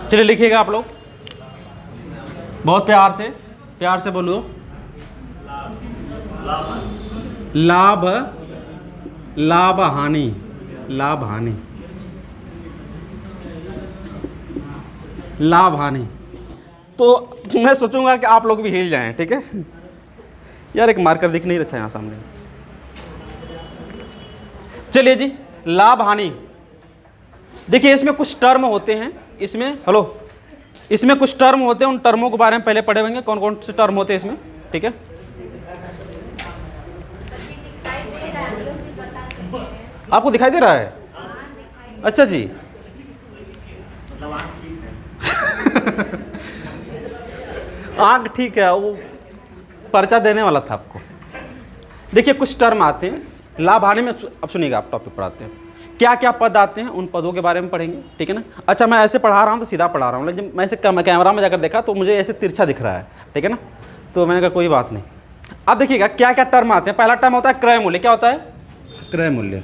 चलिए लिखिएगा आप लोग, बहुत प्यार से बोलो। लाभ, लाभ हानि, लाभ हानि, लाभ हानि। तो मैं सोचूंगा कि आप लोग भी हिल जाएं, ठीक है। यार एक मार्कर दिख नहीं रहा है यहाँ सामने। चलिए जी, लाभ हानि। देखिए इसमें कुछ टर्म होते हैं, इसमें हेलो, इसमें कुछ टर्म होते हैं, उन टर्मों के बारे में पहले पढ़े होंगे, कौन कौन से टर्म होते हैं इसमें, ठीक है। आपको दिखाई दे रहा है? अच्छा जी। आँख ठीक है, वो पर्चा देने वाला था आपको। देखिए कुछ टर्म आते हैं लाभ हानि में। अब सुनिएगा, आप टॉपिक पर आते हैं, क्या क्या पद आते हैं, उन पदों के बारे में पढ़ेंगे, ठीक है ना। अच्छा मैं ऐसे पढ़ा रहा हूँ तो सीधा पढ़ा रहा हूँ, लेकिन मैं ऐसे कैमरा में जाकर देखा तो मुझे ऐसे तिरछा दिख रहा है, ठीक है ना। तो मैंने कहा कोई बात नहीं। अब देखिएगा क्या क्या टर्म आते हैं। पहला टर्म होता है क्रय मूल्य। क्या होता है? क्रय मूल्य।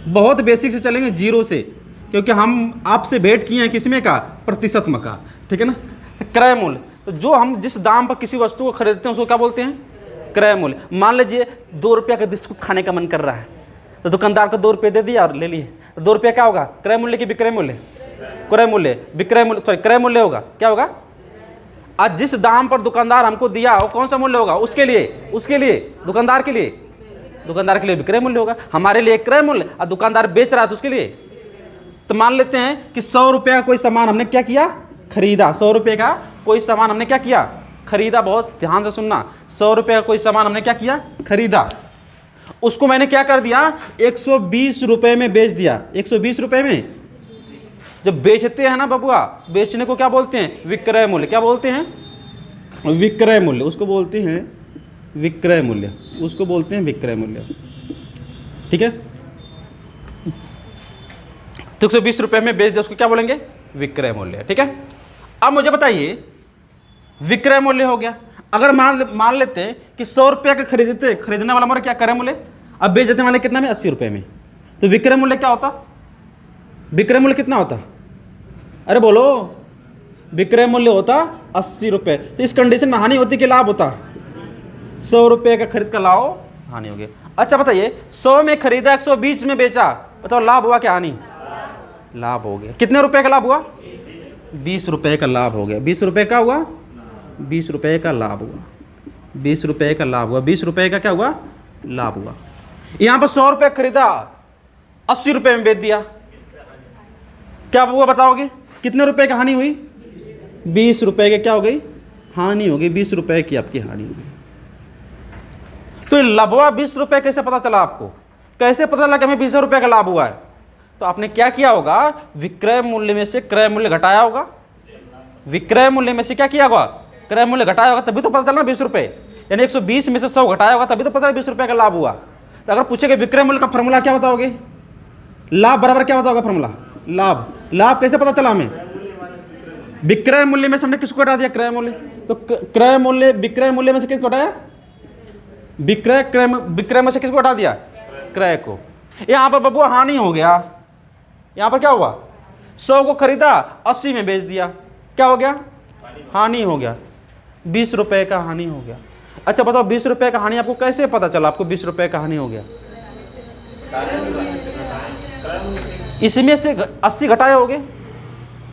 बहुत बेसिक से चलेंगे, जीरो से, क्योंकि हम आपसे भेंट किए हैं किसमें का? प्रतिशत में का, ठीक है ना। क्रय मूल्य, तो जो हम जिस दाम पर किसी वस्तु को खरीदते हैं उसको क्या बोलते हैं? क्रय मूल्य। मान लीजिए 2 रुपये का बिस्कुट खाने का मन कर रहा है, तो दुकानदार को 2 रुपये दे दिया और ले लिए, तो 2 रुपये क्या होगा? क्रय मूल्य की विक्रय मूल्य? क्रय मूल्य, विक्रय मूल्य, सॉरी क्रय मूल्य होगा। क्या होगा? आज जिस दाम पर दुकानदार हमको दिया वो कौन सा मूल्य होगा? उसके लिए दुकानदार के लिए विक्रय मूल्य होगा। हमारे लिए क्रय मूल्य, और दुकानदार बेच रहा है तो उसके लिए। तो मान लेते हैं कि 100 रुपये का कोई सामान हमने क्या किया? खरीदा। 100 रुपये का कोई सामान हमने क्या किया? खरीदा। बहुत ध्यान से सुनना, 100 रुपये का कोई सामान हमने क्या किया? खरीदा। उसको मैंने क्या कर दिया? 120 रुपये में बेच दिया। 120 रुपये में जब बेचते हैं ना बबुआ, बेचने को क्या बोलते हैं? विक्रय मूल्य। क्या बोलते हैं? विक्रय मूल्य। उसको बोलते हैं विक्रय मूल्य, उसको बोलते हैं विक्रय मूल्य, ठीक है। तो 120 रुपये में बेच दिया, उसको क्या बोलेंगे? विक्रय मूल्य, ठीक है। अब मुझे बताइए, विक्रय मूल्य हो गया। अगर मान लेते हैं कि 100 रुपये का खरीदने वाला हमारा क्या क्रय मूल्य, अब बेच देने वाले कितना में? 80 रुपये में। तो विक्रय मूल्य क्या होता? विक्रय मूल्य कितना होता? अरे बोलो, विक्रय मूल्य होता 80 रुपये। तो इस कंडीशन में हानि होती कि लाभ होता? 100 रुपये का खरीद कर लाओ, हानि हो गई। अच्छा बताइए, 100 में खरीदा, 120 में बेचा, बताओ लाभ हुआ क्या हानि? लाभ हो गया। कितने रुपए का लाभ हुआ? 20 रुपये का लाभ हो गया। 20 रुपये का हुआ? 20 रुपये का लाभ हुआ। 20 रुपये का लाभ हुआ। 20 रुपये का क्या हुआ? लाभ हुआ। यहाँ पर 100 रुपये खरीदा, 80 रुपये में बेच दिया, क्या हुआ बताओगे? कितने रुपए की हानि हुई? 20 रुपये की क्या हो गई? हानि हो गई। 20 रुपये की आपकी हानि हो गई। तो लाभवा 20 रुपये कैसे पता चला आपको? कैसे पता लगा कि हमें 20 रुपये का लाभ हुआ है? तो आपने क्या किया होगा? विक्रय मूल्य में से क्रय मूल्य घटाया होगा। विक्रय मूल्य में से क्या किया होगा? क्रय मूल्य घटाया होगा, तभी तो पता चला 20 रुपये। यानी 120 में से 100 घटाया होगा, तभी तो पता है 20 रुपये का लाभ हुआ। तो अगर पूछेगा विक्रय मूल्य का फॉर्मूला क्या बताओगे? लाभ बराबर क्या बताओगे फॉर्मूला? लाभ। लाभ कैसे पता चला हमें? विक्रय मूल्य में से हमने किसको घटा दिया? क्रय मूल्य। तो क्रय मूल्य, विक्रय मूल्य में से किसको घटाया? विक्रय में से किसको हटा दिया? क्रय को। यहां पर बबुआ हानि हो गया। यहां पर क्या हुआ? 100 को खरीदा, 80 में बेच दिया, क्या हो गया? हानि हो गया। 20 रुपये का हानि हो गया। अच्छा बताओ, 20 रुपये का हानि आपको कैसे पता चला? आपको 20 रुपये का हानि हो गया, इसमें से 80 घटाए होगे।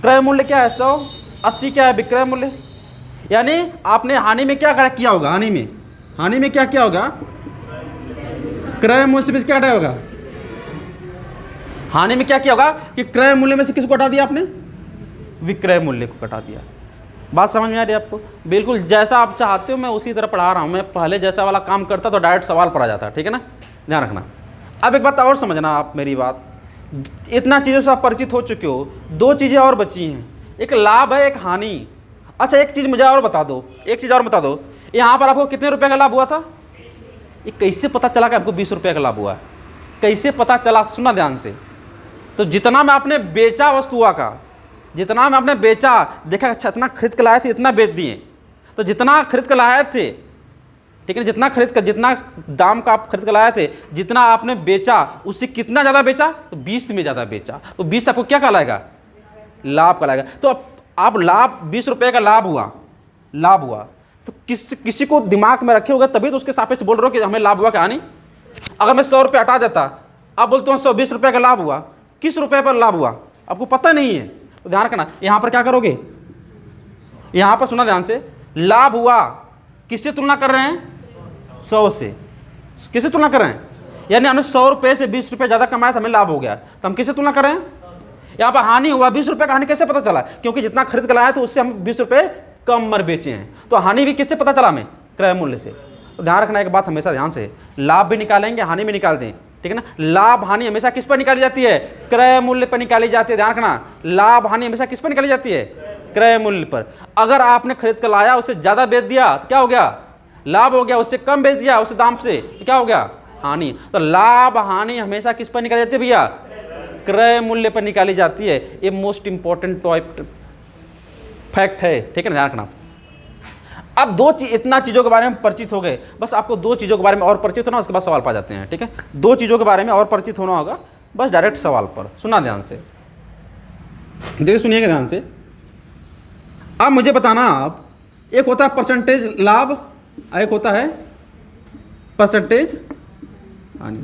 क्रय मूल्य क्या है? 100, 80 क्या है? विक्रय मूल्य। यानी आपने हानि में क्या किया होगा? हानि में क्या किया होगा? क्रय मूल्य से क्या हटाया होगा? हानि में क्या किया होगा कि क्रय मूल्य में से किसको हटा दिया आपने? विक्रय मूल्य को हटा दिया। बात समझ में आ रही है आपको? बिल्कुल जैसा आप चाहते हो मैं उसी तरह पढ़ा रहा हूँ। मैं पहले जैसा वाला काम करता तो डायरेक्ट सवाल पढ़ा जाता, ठीक है ना, ध्यान रखना। अब एक बात और समझना आप मेरी बात, इतना चीज़ों से आप परिचित हो चुके हो, 2 चीज़ें और बची हैं, एक लाभ है, एक हानि। अच्छा एक चीज़ मुझे और बता दो, यहाँ पर आपको कितने रुपए का लाभ हुआ था? ये कैसे पता चला कि आपको 20 रुपये का लाभ हुआ है? कैसे पता चला? सुना ध्यान से। तो जितना में आपने बेचा वस्तुआ का, जितना में आपने बेचा, देखा अच्छा इतना खरीद कर लाए थे, इतना बेच दिए, तो जितना खरीद कर लाए थे, ठीक है, जितना दाम का आप खरीद कर लाए थे, जितना आपने बेचा उससे कितना ज़्यादा बेचा? तो 20 में ज़्यादा बेचा, तो 20 आपको क्या कहलाएगा? लाभ कहलाएगा। तो आप लाभ 20 रुपये का लाभ हुआ तो किसी को दिमाग में रखे होगा तभी तो उसके सापेक्ष बोल रहे हो कि हमें लाभ हुआ क्या नहीं। अगर मैं 100 रुपये हटा देता, आप बोलते हो 120 रुपये का लाभ हुआ, किस रुपये पर लाभ हुआ आपको पता नहीं है, तो ध्यान रखना। यहाँ पर क्या करोगे, यहाँ पर सुना ध्यान से, लाभ हुआ किससे तुलना कर रहे हैं, 100 से। किससे तुलना कर रहे हैं, यानी हमने 100 रुपये से 20 रुपये ज़्यादा कमाया तो हमें लाभ हो गया, तो हम किससे तुलना कर रहे हैं। यहाँ पर हानि हुआ, 20 रुपये का हानि कैसे पता चला, क्योंकि जितना खरीद कर लाया तो उससे हम 20 रुपये कम मर बेचे हैं, तो हानि भी किससे पता चला हमें, क्रय मूल्य से। तो ध्यान रखना एक बात हमेशा ध्यान से, लाभ भी निकालेंगे हानि भी निकालते हैं, ठीक है ना। लाभ हानि हमेशा किस पर निकाली जाती है, क्रय मूल्य पर निकाली जाती है। ध्यान रखना, लाभ हानि हमेशा किस पर निकाली जाती है, क्रय मूल्य पर। अगर आपने खरीद कर लाया, उससे ज़्यादा बेच दिया तो क्या हो गया, लाभ हो गया, उससे कम बेच दिया उस दाम से तो क्या हो गया, हानि। तो लाभ हानि हमेशा किस पर निकाली जाती है भैया, क्रय मूल्य पर निकाली जाती है। ये मोस्ट इंपॉर्टेंट फैक्ट है, ठीक है ना, ध्यान रखना। अब इतना चीज़ों के बारे में परिचित हो गए, बस आपको 2 चीज़ों के बारे में और परिचित होना, उसके बाद सवाल पा जाते हैं, ठीक है। 2 चीज़ों के बारे में और परिचित होना होगा, बस डायरेक्ट सवाल पर। सुना ध्यान से, देखिए सुनिएगा ध्यान से। अब मुझे बताना, आप एक होता है परसेंटेज लाभ, एक होता है परसेंटेज हानि।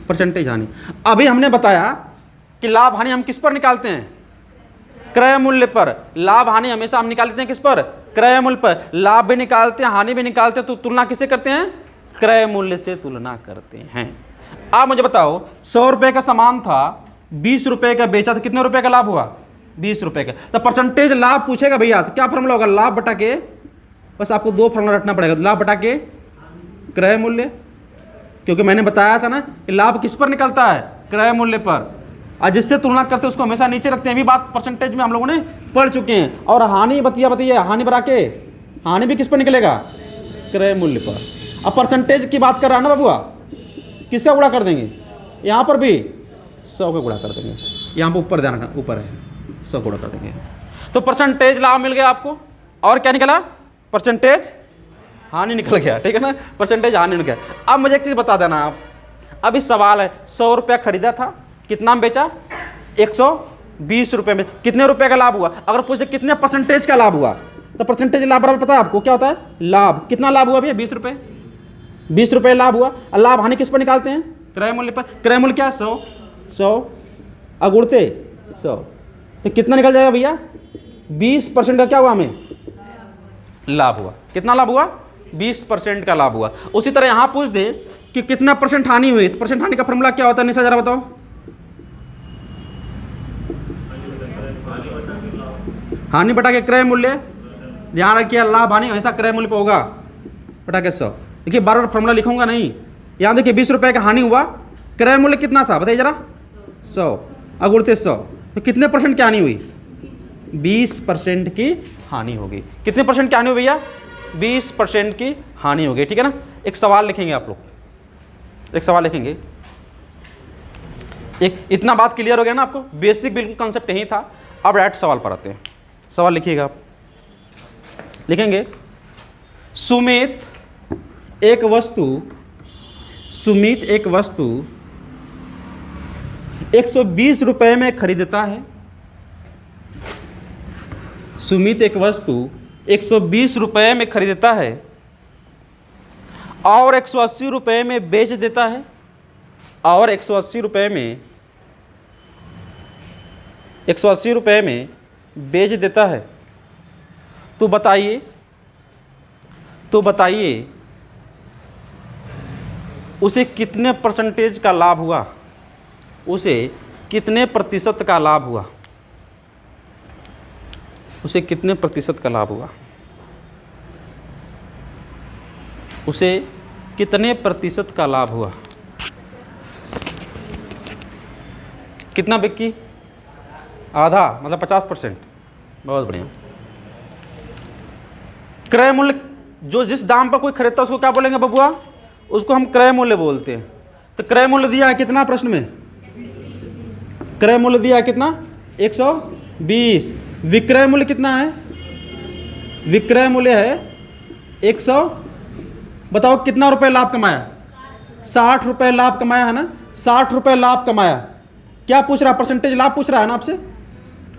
परसेंटेज हानि अभी हमने बताया कि लाभ हानि हम किस पर निकालते हैं, क्रय मूल्य पर। लाभ हानि हमेशा हम निकालते हैं किस पर, क्रय मूल्य पर। लाभ भी निकालते हैं हानि भी निकालते हैं, तो तुलना किससे करते हैं, क्रय मूल्य से तुलना करते हैं। आप मुझे बताओ 100 रुपये का सामान था, 20 रुपये का बेचा तो कितने रुपये का लाभ हुआ, 20 रुपये का। तो परसेंटेज लाभ पूछेगा भैया, तो क्या फॉर्मूला होगा, लाभ बटा के, बस आपको 2 फॉर्मूला रखना पड़ेगा, लाभ बटा के क्रय मूल्य, क्योंकि मैंने बताया था ना कि लाभ किस पर निकलता है, क्रय मूल्य पर, और जिससे तुलना करते हैं उसको हमेशा नीचे रखते हैं। ये बात परसेंटेज में हम लोगों ने पढ़ चुके हैं। और हानि बताइए, हानि बता के, हानि भी किस पर निकलेगा, क्रय मूल्य पर। अब परसेंटेज की बात कर रहा है ना बाबुआ, किसका गुणा कर देंगे, यहाँ पर भी 100 का गुणा कर देंगे, यहाँ पर ऊपर ध्यान रखना, ऊपर है 100 गुणा कर देंगे। तो परसेंटेज लाभ मिल गया आपको, और क्या निकला, परसेंटेज हानि निकल गया, ठीक है ना, परसेंटेज हानि निकल गया। अब मुझे एक चीज़ बता देना आप, अब इस सवाल है, 100 रुपया खरीदा था, कितना में बेचा, 120 रुपये में, कितने रुपए का लाभ हुआ। अगर पूछे कितने परसेंटेज का लाभ हुआ, तो परसेंटेज लाभ बराबर पता है आपको क्या होता है, लाभ। कितना लाभ हुआ भैया, 20 रुपये, 20 रुपये लाभ हुआ। और लाभ हानि किस पर निकालते हैं, क्रय मूल्य पर। क्रय मूल्य क्या है, 100 अगुड़ते 100, तो कितना निकल जाएगा भैया, 20% का क्या हुआ, हमें लाभ हुआ। कितना लाभ हुआ, 20% का लाभ हुआ। उसी तरह यहाँ पूछ दे कि कितना परसेंट हानि हुई, तो परसेंट हानि का फॉर्मूला क्या होता है, निशा जरा बताओ। हानि बटा के क्रय मूल्य, ध्यान रखिए, लाभ हानि हमेशा क्रय मूल्य पर होगा, बटा के 100। देखिए बार बार फॉर्मूला लिखूंगा नहीं, यहाँ देखिए 20 रुपये का हानि हुआ, क्रय मूल्य कितना था बताइए जरा, 100 अगुड़ते 100, तो कितने परसेंट की हानि हुई, 20% की हानि होगी। कितने परसेंट की हानि हुई भैया, 20% की हानि हो गई, ठीक है ना। एक सवाल लिखेंगे आप लोग, एक सवाल लिखेंगे। एक इतना बात क्लियर हो गया ना आपको, बेसिक बिल्कुल कॉन्सेप्ट यही था। अब डायरेक्ट सवाल पर आते हैं। सवाल लिखिएगा आप, लिखेंगे सुमित एक वस्तु 120 रुपये में खरीदता है। सुमित एक वस्तु 120 रुपये में खरीदता है और 180 रुपये में बेच देता है, और 180 रुपये में बेच देता है। तो बताइए उसे कितने परसेंटेज का लाभ हुआ, उसे कितने प्रतिशत का लाभ हुआ, उसे कितने प्रतिशत का लाभ हुआ, उसे कितने प्रतिशत का लाभ हुआ। कितना बिक्की, आधा, मतलब 50%। बहुत बढ़िया। क्रय मूल्य, जो जिस दाम पर कोई खरीदता है उसको क्या बोलेंगे बबुआ, उसको हम क्रय मूल्य बोलते हैं। तो क्रय मूल्य दिया है कितना प्रश्न में, क्रय मूल्य दिया है कितना, 120। विक्रय मूल्य कितना है, विक्रय मूल्य है 100। बताओ कितना रुपए लाभ कमाया, 60 रुपये लाभ कमाया है ना, 60 रुपये लाभ कमाया। क्या पूछ रहा, परसेंटेज लाभ पूछ रहा है ना आपसे,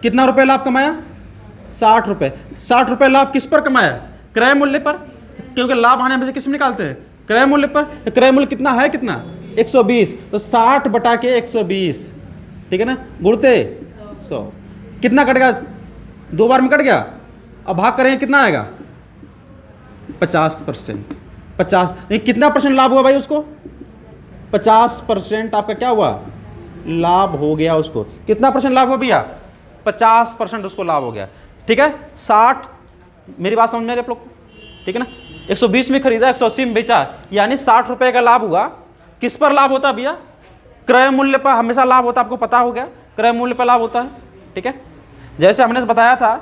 कितना रुपए लाभ कमाया, 60 रुपये। 60 रुपये लाभ किस पर कमाया? क्रय मूल्य पर, क्योंकि लाभ हानि हमेशा किस में निकालते हैं? क्रय मूल्य पर। तो क्रय मूल्य कितना है? कितना? 120। तो 60 बटा के 120, ठीक है ना, गुणते 100। कितना कट गया? 2 बार में कट गया। अब भाग करेंगे कितना आएगा? 50%। 50 नहीं, कितना परसेंट लाभ हुआ भाई उसको? 50% आपका क्या हुआ? लाभ हो गया उसको। कितना परसेंट लाभ हुआ भैया? 50% उसको लाभ हो गया, ठीक है। 60, मेरी बात समझ में आ रही है आप लोग को, ठीक है ना। 120 में खरीदा, 180 में बेचा, यानी 60 रुपए का लाभ हुआ। किस पर लाभ होता है भैया? क्रय मूल्य पर हमेशा लाभ होता है, आपको पता हो गया, क्रय मूल्य पर लाभ होता है, ठीक है। जैसे हमने बताया था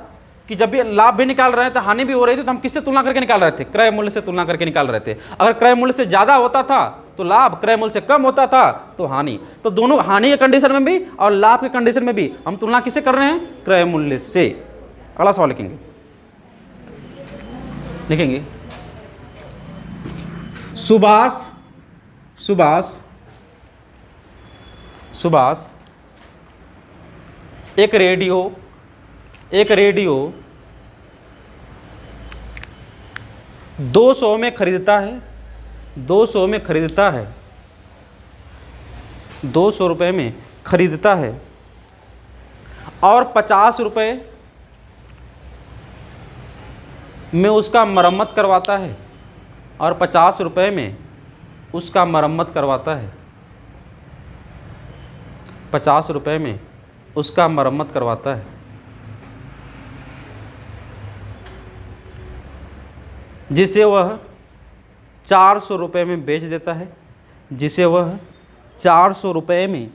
कि जब भी लाभ भी निकाल रहे थे, हानि भी हो रही थी, तो हम किससे तुलना करके निकाल रहे थे? क्रय मूल्य से तुलना करके निकाल रहे थे। अगर क्रय मूल्य से ज्यादा होता था तो लाभ, क्रय मूल्य से कम होता था तो हानि। तो दोनों, हानि के कंडीशन में भी और लाभ के कंडीशन में भी हम तुलना किससे कर रहे हैं? क्रय मूल्य से। अगला सवाल लिखेंगे, लिखेंगे सुभाष एक रेडियो 200 में खरीदता है, 200 में खरीदता है, 200 रुपये में खरीदता है और 50 रुपये में उसका मरम्मत करवाता है, और 50 रुपये में उसका मरम्मत करवाता है, 50 रुपये में उसका मरम्मत करवाता है, जिसे वह 400 रुपये में बेच देता है, जिसे वह 400 रुपये में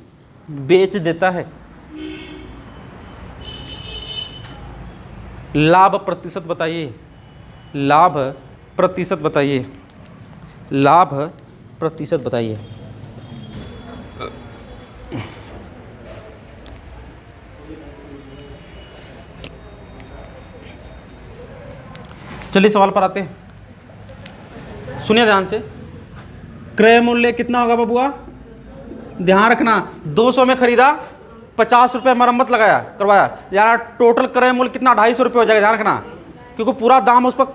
बेच देता है। लाभ प्रतिशत बताइए, लाभ प्रतिशत बताइए, लाभ प्रतिशत बताइए। चलिए सवाल पर आते हैं, सुनिए ध्यान से। क्रय मूल्य कितना होगा बबुआ? ध्यान रखना, 200 में खरीदा, 50 रुपये मरम्मत लगाया, करवाया, यार टोटल क्रय मूल्य कितना? 250 रुपये हो जाएगा। ध्यान रखना, क्योंकि पूरा दाम उस पर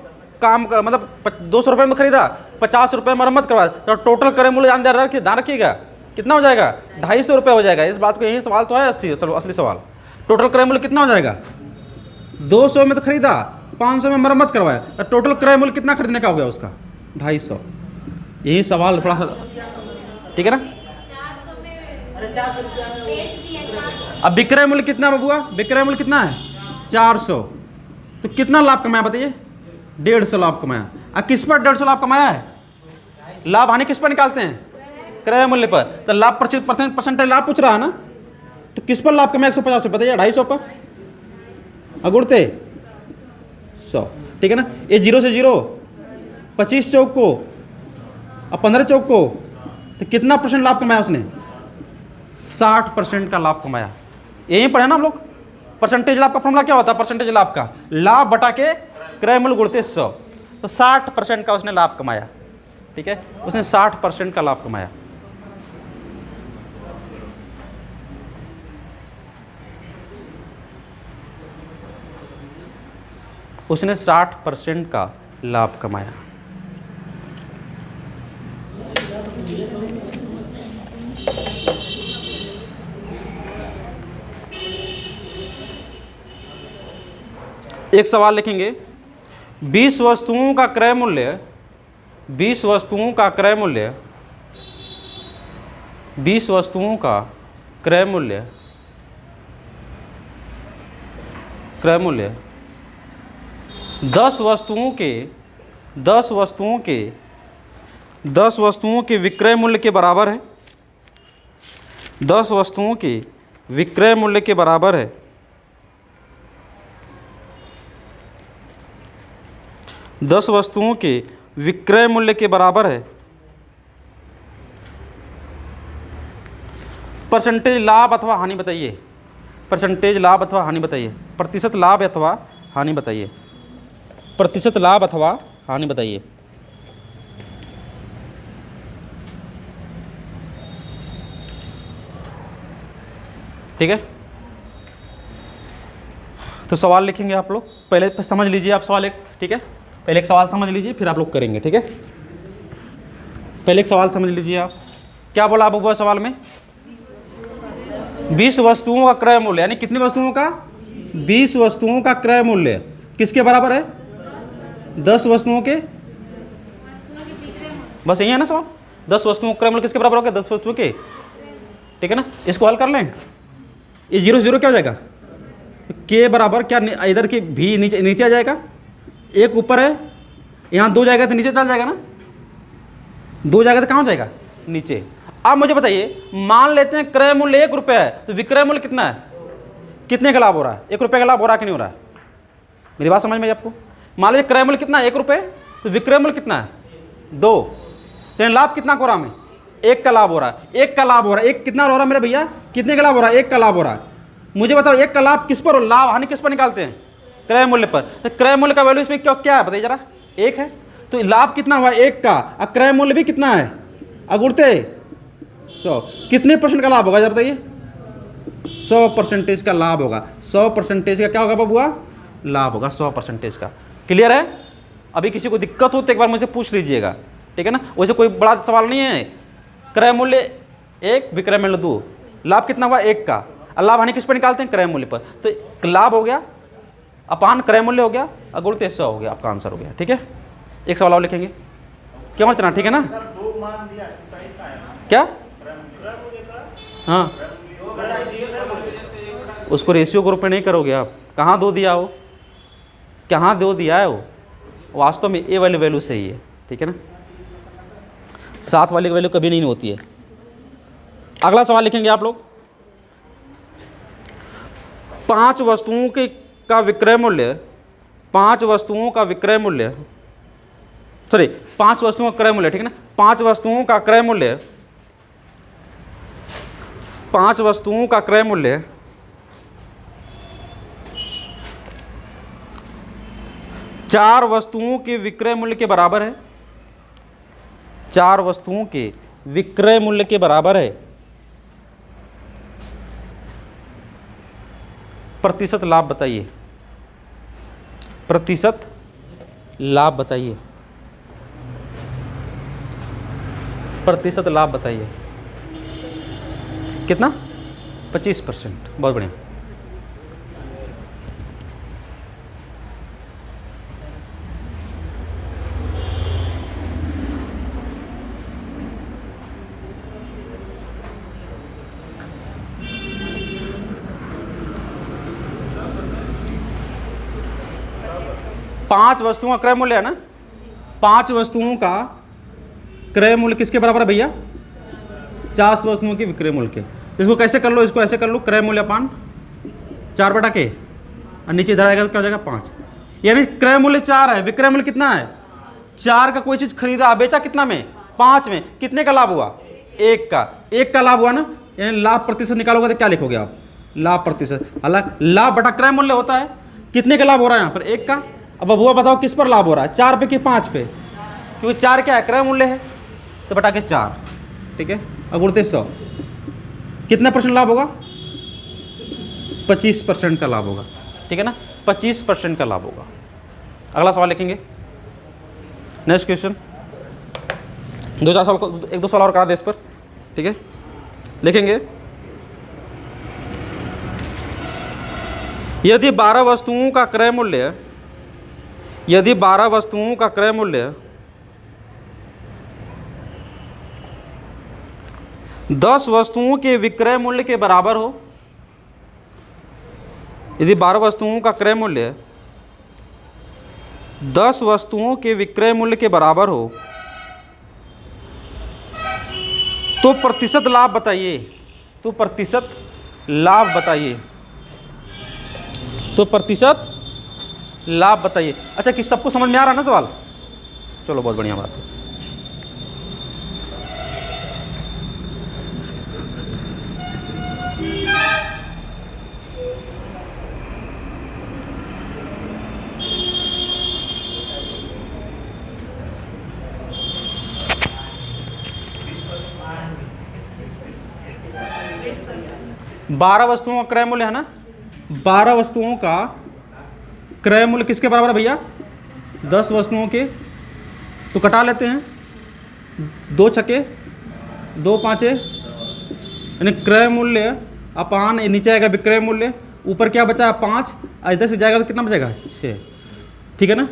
काम का, मतलब 200 रुपये में खरीदा, 50 रुपये मरम्मत करवाया, तो टोटल क्रय मूल्य ध्यान रखिएगा कितना हो जाएगा? 250 रुपये हो जाएगा। इस बात को, यही सवाल तो है असली सवाल। टोटल क्रय मूल्य कितना हो जाएगा? 200 में तो खरीदा, 500 में मरम्मत करवाया, तो टोटल क्रय मूल्य कितना खरीदने का हो गया उसका? 250। यही सवाल थोड़ा सा, ठीक है ना। अब विक्रय मूल्य कितना बबुआ? विक्रय मूल्य कितना है? 400। तो कितना लाभ कमाया बताइए? 150 लाभ कमाया। अब किस पर 150 लाभ कमाया है? लाभ हानि किस पर निकालते हैं? क्रय मूल्य पर। तो लाभ परसेंटेज लाभ पूछ रहा है ना, तो किस पर लाभ कमाया? 150 रुपये बताइए, 250 पर अगुड़ते 100, ठीक है ना। ये 0 से 0, 25 चौक को और 15 चौक को, तो कितना परसेंट लाभ कमाया उसने? 60% का लाभ कमाया। यही पढ़े ना हम लोग। परसेंटेज लाभ का फॉर्मूला क्या होता है? परसेंटेज लाभ का लाभ बटा के क्रय मूल्य गुणते 100। तो 60% का उसने लाभ कमाया, ठीक है, उसने 60% का लाभ कमाया। उसने 60% का लाभ कमाया। एक सवाल लिखेंगे, 20 वस्तुओं का क्रय मूल्य, 20 वस्तुओं का क्रय मूल्य, 20 वस्तुओं का क्रय मूल्य, क्रय मूल्य 10 वस्तुओं के 10 वस्तुओं के 10 वस्तुओं के विक्रय मूल्य के बराबर है। 10 वस्तुओं के विक्रय मूल्य के बराबर है। 10 वस्तुओं के विक्रय मूल्य के बराबर है। परसेंटेज लाभ अथवा हानि बताइए। परसेंटेज लाभ अथवा हानि बताइए। प्रतिशत लाभ अथवा हानि बताइए। प्रतिशत लाभ अथवा हानि बताइए। ठीक है, तो सवाल लिखेंगे आप लोग, पहले समझ लीजिए आप सवाल एक, ठीक है। पहले एक सवाल समझ लीजिए फिर आप लोग करेंगे, ठीक है। पहले एक सवाल समझ लीजिए आप, क्या बोला आप ऊपर सवाल में? 20 वस्तुओं का क्रय मूल्य, यानी कितनी वस्तुओं का? 20 वस्तुओं का क्रय मूल्य किसके बराबर है? 10 वस्तुओं के, बस यही है ना सवाल। 10 वस्तुओं का क्रय मूल्य किसके बराबर हो गया? 10 वस्तुओं के, ठीक है ना। इसको हल कर लें, ये 0 0 क्या हो जाएगा? के बराबर क्या, इधर की भी नीचे नीचे आ जाएगा, एक ऊपर है, यहाँ 2 जाएगा तो नीचे चल जाएगा ना, 2 जाएगा तो कहाँ हो जाएगा? नीचे। अब मुझे बताइए, मान लेते हैं क्रय मूल्य 1 रुपये है, तो विक्रय मूल्य कितना है? कितने का लाभ हो रहा है? 1 रुपये का लाभ हो रहा है कि नहीं हो रहा है? मेरी बात समझ में आई आपको? मान लीजिए क्रय मूल्य कितना है? 1 रुपये, तो विक्रय मूल्य कितना है? 2, तो लाभ कितना हो रहा है? हमें 1 का लाभ हो रहा है। 1 का लाभ हो रहा है, 1 कितना हो रहा है मेरे भैया? कितने का लाभ हो रहा है? 1 का लाभ हो रहा है। मुझे बताओ 1 का लाभ किस पर हो? लाभ हानि किस पर निकालते हैं? क्रय मूल्य पर। तो क्रय मूल्य का वैल्यू इसमें क्या है बताइए जरा? 1 है, तो लाभ कितना हुआ? 1 का, और क्रय मूल्य भी कितना है? अगुड़ते 100, कितने % का लाभ होगा जरा बताइए? 100% का लाभ होगा। 100% का क्या होगा बबुआ? लाभ होगा 100% का। क्लियर है? अभी किसी को दिक्कत हो तो एक बार मुझे पूछ लीजिएगा, ठीक है ना। वैसे कोई बड़ा सवाल नहीं है। क्रय मूल्य 1, विक्रय मूल्य 2, लाभ कितना हुआ? 1 का, और लाभ हानि किस पर निकालते हैं? क्रय मूल्य पर। तो लाभ हो गया अपान क्रय मूल्य हो गया, अगुणित 100 हो गया, आपका आंसर हो गया, ठीक है। एक सवाल और लिखेंगे, क्या मतलब, ठीक है ना? क्या? हाँ, उसको रेशियो के रूप में नहीं करोगे आप। कहाँ 2 दिया हो? कहाँ 2 दिया है वो? वास्तव में ए वाली वैल्यू सही है, ठीक है ना। 7 वाली वैल्यू कभी नहीं होती है। अगला सवाल लिखेंगे आप लोग, 5 वस्तुओं के का विक्रय मूल्य, 5 वस्तुओं का विक्रय मूल्य, सॉरी 5 वस्तुओं का क्रय मूल्य, ठीक है ना। 5 वस्तुओं का क्रय मूल्य, 5 वस्तुओं का क्रय मूल्य 4 वस्तुओं के विक्रय मूल्य के बराबर है। 4 वस्तुओं के विक्रय मूल्य के बराबर है। प्रतिशत लाभ बताइए, प्रतिशत लाभ बताइए, प्रतिशत लाभ बताइए कितना? 25%। बहुत बढ़िया। पांच वस्तुओं का क्रय मूल्य है ना, 5 वस्तुओं का क्रय मूल्य किसके बराबर है भैया? 4 वस्तुओं के विक्रय मूल्य के। इसको कैसे कर लो, इसको ऐसे कर लो, क्रय मूल्य अपान 4 बटा के, और नीचे इधर आएगा तो क्या हो जाएगा? 5। यानी क्रय मूल्य 4 है, विक्रय मूल्य कितना है? 4 का कोई चीज खरीदा, बेचा कितना में? 5 में। कितने का लाभ हुआ? 1 का। 1 का लाभ हुआ ना, यानी लाभ प्रतिशत निकालोगे तो क्या लिखोगे आप? लाभ प्रतिशत। हालांकि लाभ बटा क्रय मूल्य होता है। कितने का लाभ हो रहा है यहाँ पर? 1 का। अब हुआ बताओ किस पर लाभ हो रहा है? 4 पे कि 5 पे? क्योंकि 4 क्या है? क्रय मूल्य है, तो बटा के 4, ठीक है। अगुणित 100, कितना % लाभ होगा? 25% का लाभ होगा, ठीक है ना। 25% का लाभ होगा। अगला सवाल लिखेंगे, नेक्स्ट क्वेश्चन। 2-4 सवाल को, 1-2 सवाल और करा दे इस पर, ठीक है। लिखेंगे, यदि 12 वस्तुओं का क्रय मूल्य, यदि 12 वस्तुओं का क्रय मूल्य 10 वस्तुओं के विक्रय मूल्य के बराबर हो, यदि 12 वस्तुओं का क्रय मूल्य 10 वस्तुओं के विक्रय मूल्य के बराबर हो, तो प्रतिशत लाभ बताइए। तो प्रतिशत लाभ बताइए, तो प्रतिशत लाभ बताइए। अच्छा, कि सबको समझ में आ रहा है ना सवाल? चलो बहुत बढ़िया बात है। बारह वस्तुओं का क्रय मूल्य है ना, 12 वस्तुओं का क्रय मूल्य किसके बराबर है भैया? 10 वस्तुओं के। तो कटा लेते हैं, 2 छके 2 पाँचे, यानी क्रय मूल्य अपान नीचे आएगा विक्रय मूल्य, ऊपर क्या बचा 5, इधर से जाएगा तो कितना बचेगा 6, ठीक है ना।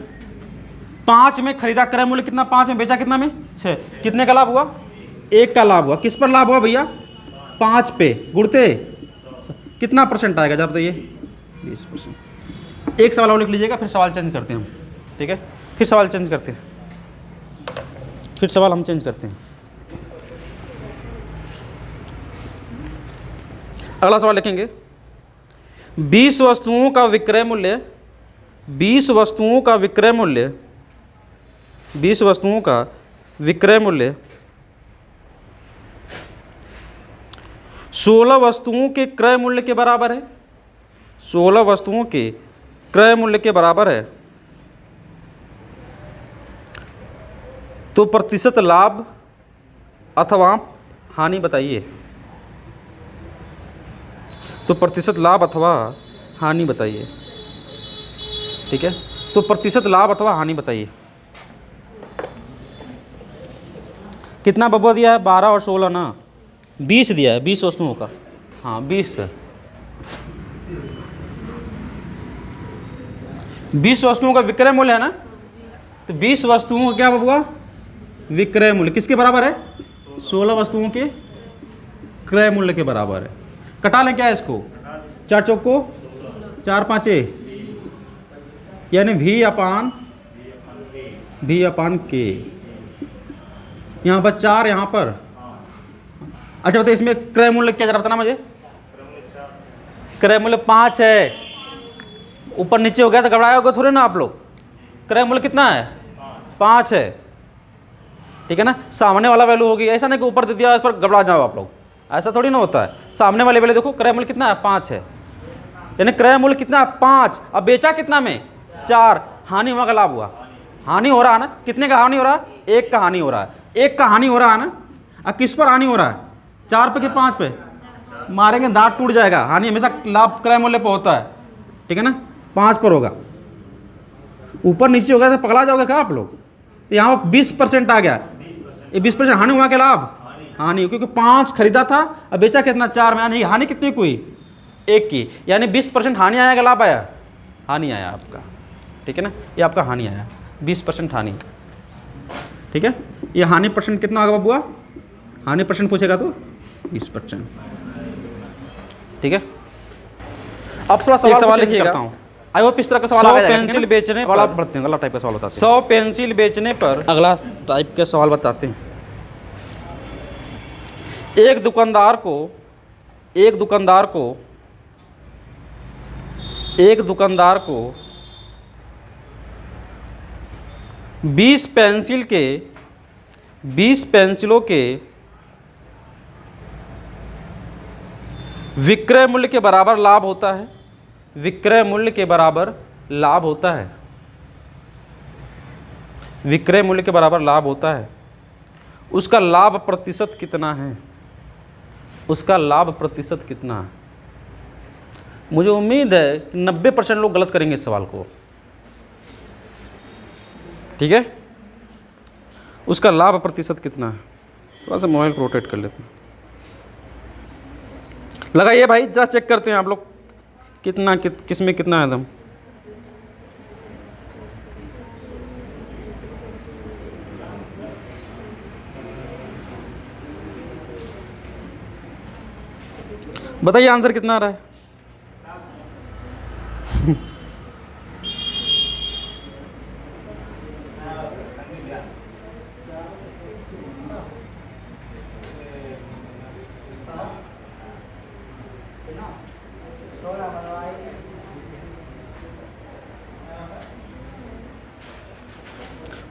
5 में खरीदा क्रय मूल्य कितना, 5 में बेचा कितना में 6, कितने का लाभ हुआ? 1 का लाभ हुआ। किस पर लाभ हुआ भैया? 5 पे गुणते कितना परसेंट आएगा जरा बताइए? 20%। एक सवाल और लिख लीजिएगा, फिर सवाल चेंज करते हैं हम, ठीक है। फिर सवाल चेंज करते हैं, फिर सवाल हम चेंज करते हैं। अगला सवाल लिखेंगे, 20 वस्तुओं का विक्रय मूल्य, 20 वस्तुओं का विक्रय मूल्य, 20 वस्तुओं का विक्रय मूल्य 16 वस्तुओं के क्रय मूल्य के बराबर है। 16 वस्तुओं के क्रय मूल्य के बराबर है, तो प्रतिशत लाभ अथवा हानि बताइए। तो प्रतिशत लाभ अथवा हानि बताइए, ठीक है। तो प्रतिशत लाभ अथवा हानि बताइए। कितना बबुआ दिया है? 12 और 16 ना, 20 दिया है, 20 वस्तुओं का। हाँ 20 वस्तुओं का विक्रय मूल्य है ना, तो 20 वस्तुओं का क्या बबुआ? विक्रय मूल्य किसके बराबर है? 16 वस्तुओं के क्रय मूल्य के बराबर है। कटा लें क्या इसको? 4 चौको 4 पाँचे, यानी V अपान के। यहाँ पर 4, यहाँ पर। अच्छा बताइए इसमें क्रय मूल्य क्या जरा बताना मुझे? क्रय मूल्य 5 है। ऊपर नीचे हो गया तो घबराए होगे थोड़े ना आप लोग। क्रय मूल्य कितना है? 5 है, ठीक है ना। सामने वाला वैल्यू होगी, ऐसा नहीं कि ऊपर दे दिया इस पर घबरा जाओ आप लोग, ऐसा थोड़ी ना होता है। सामने वाले वैल्यू देखो, क्रय मूल्य कितना है? 5 है, यानी क्रय मूल्य कितना है? 5। अब बेचा कितना में? 4। हानि हुआ का लाभ हुआ? हानि हो रहा है ना। कितने का हानि हो रहा है? 1 का हानि हो रहा है। 1 का हानि हो रहा है ना। अब किस पर हानि हो रहा है? 4 पे कि 5 पे? मारेंगे दांत टूट जाएगा। हानि हमेशा लाभ क्रय मूल्य पर होता है, ठीक है ना। 5 पर होगा, ऊपर नीचे होगा तो पकड़ा जाओगे क्या आप लोग? तो यहाँ 20% आ गया, ये 20% हानि हुआ क्या लाभ? हानि, क्योंकि 5 खरीदा था, अब बेचा कितना? 4 में। यानी हानि कितनी हुई? 1 की, यानी 20% हानि आया क्या लाभ आया? हानि आया आपका, ठीक है ना। ये आपका हानि आया, 20% हानि, ठीक है। ये हानि परसेंट कितना होगा बबुआ? हानि परसेंट पूछेगा तो 20%, ठीक है। अब थोड़ा सवाल लिखिएगा। आई होप इस तरह का सवाल आ जाएगा। 100 पेंसिल बेचने पर, पढ़ते हैं, अगला टाइप का सवाल बताते हैं। 100 पेंसिल बेचने पर, अगला टाइप के सवाल बताते हैं। एक दुकानदार को 20 पेंसिलों के विक्रय मूल्य के बराबर लाभ होता है। विक्रय मूल्य के बराबर लाभ होता है। विक्रय मूल्य के बराबर लाभ होता है। उसका लाभ प्रतिशत कितना है? उसका लाभ प्रतिशत कितना है? मुझे उम्मीद है कि 90% लोग गलत करेंगे इस सवाल को, ठीक है। उसका लाभ प्रतिशत कितना है? थोड़ा सा मोबाइल को रोटेट कर लेते हैं। लगाइए भाई, जरा चेक करते हैं आप लोग कितना किसमें कितना है दम। बताइए आंसर कितना आ रहा है?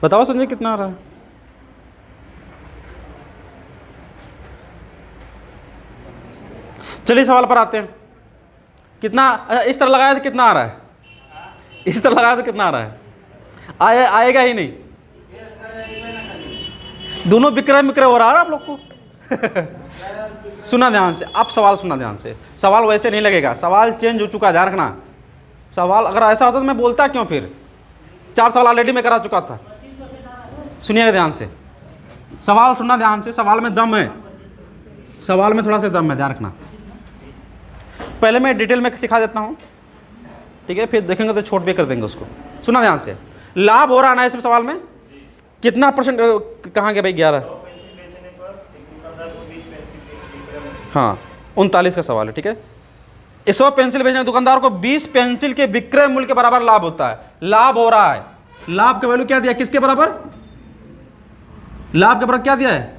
बताओ संजय कितना आ रहा है? चलिए सवाल पर आते हैं। कितना? अच्छा इस तरह लगाया तो कितना आ रहा है? इस तरह लगाया तो कितना आ रहा है? आएगा ही नहीं। दोनों विक्रय हो रहा है आप लोग को। सुना ध्यान से, आप सवाल सुना ध्यान से। सवाल वैसे नहीं लगेगा, सवाल चेंज हो चुका है, ध्यान रखना। सवाल अगर ऐसा होता तो मैं बोलता क्यों फिर, 4 सवाल ऑलरेडी मैं करा चुका था। सुनिएगा ध्यान से, सवाल सुनना ध्यान से, सवाल में दम है, सवाल में थोड़ा सा दम है, ध्यान रखना। पहले मैं डिटेल में सिखा देता हूँ, ठीक है, फिर देखेंगे तो छोट भी कर देंगे उसको। सुना ध्यान से, लाभ हो रहा है ना इसमें सवाल में, कितना परसेंट कहाँ गया भाई, 11, हाँ 39 का सवाल है, ठीक है। 100 पेंसिल बेचने दुकानदार को 20 पेंसिल के विक्रय मूल्य के बराबर लाभ होता है। लाभ हो रहा है, लाभ का वैल्यू क्या दिया, किसके बराबर, लाभ के बराबर क्या दिया है,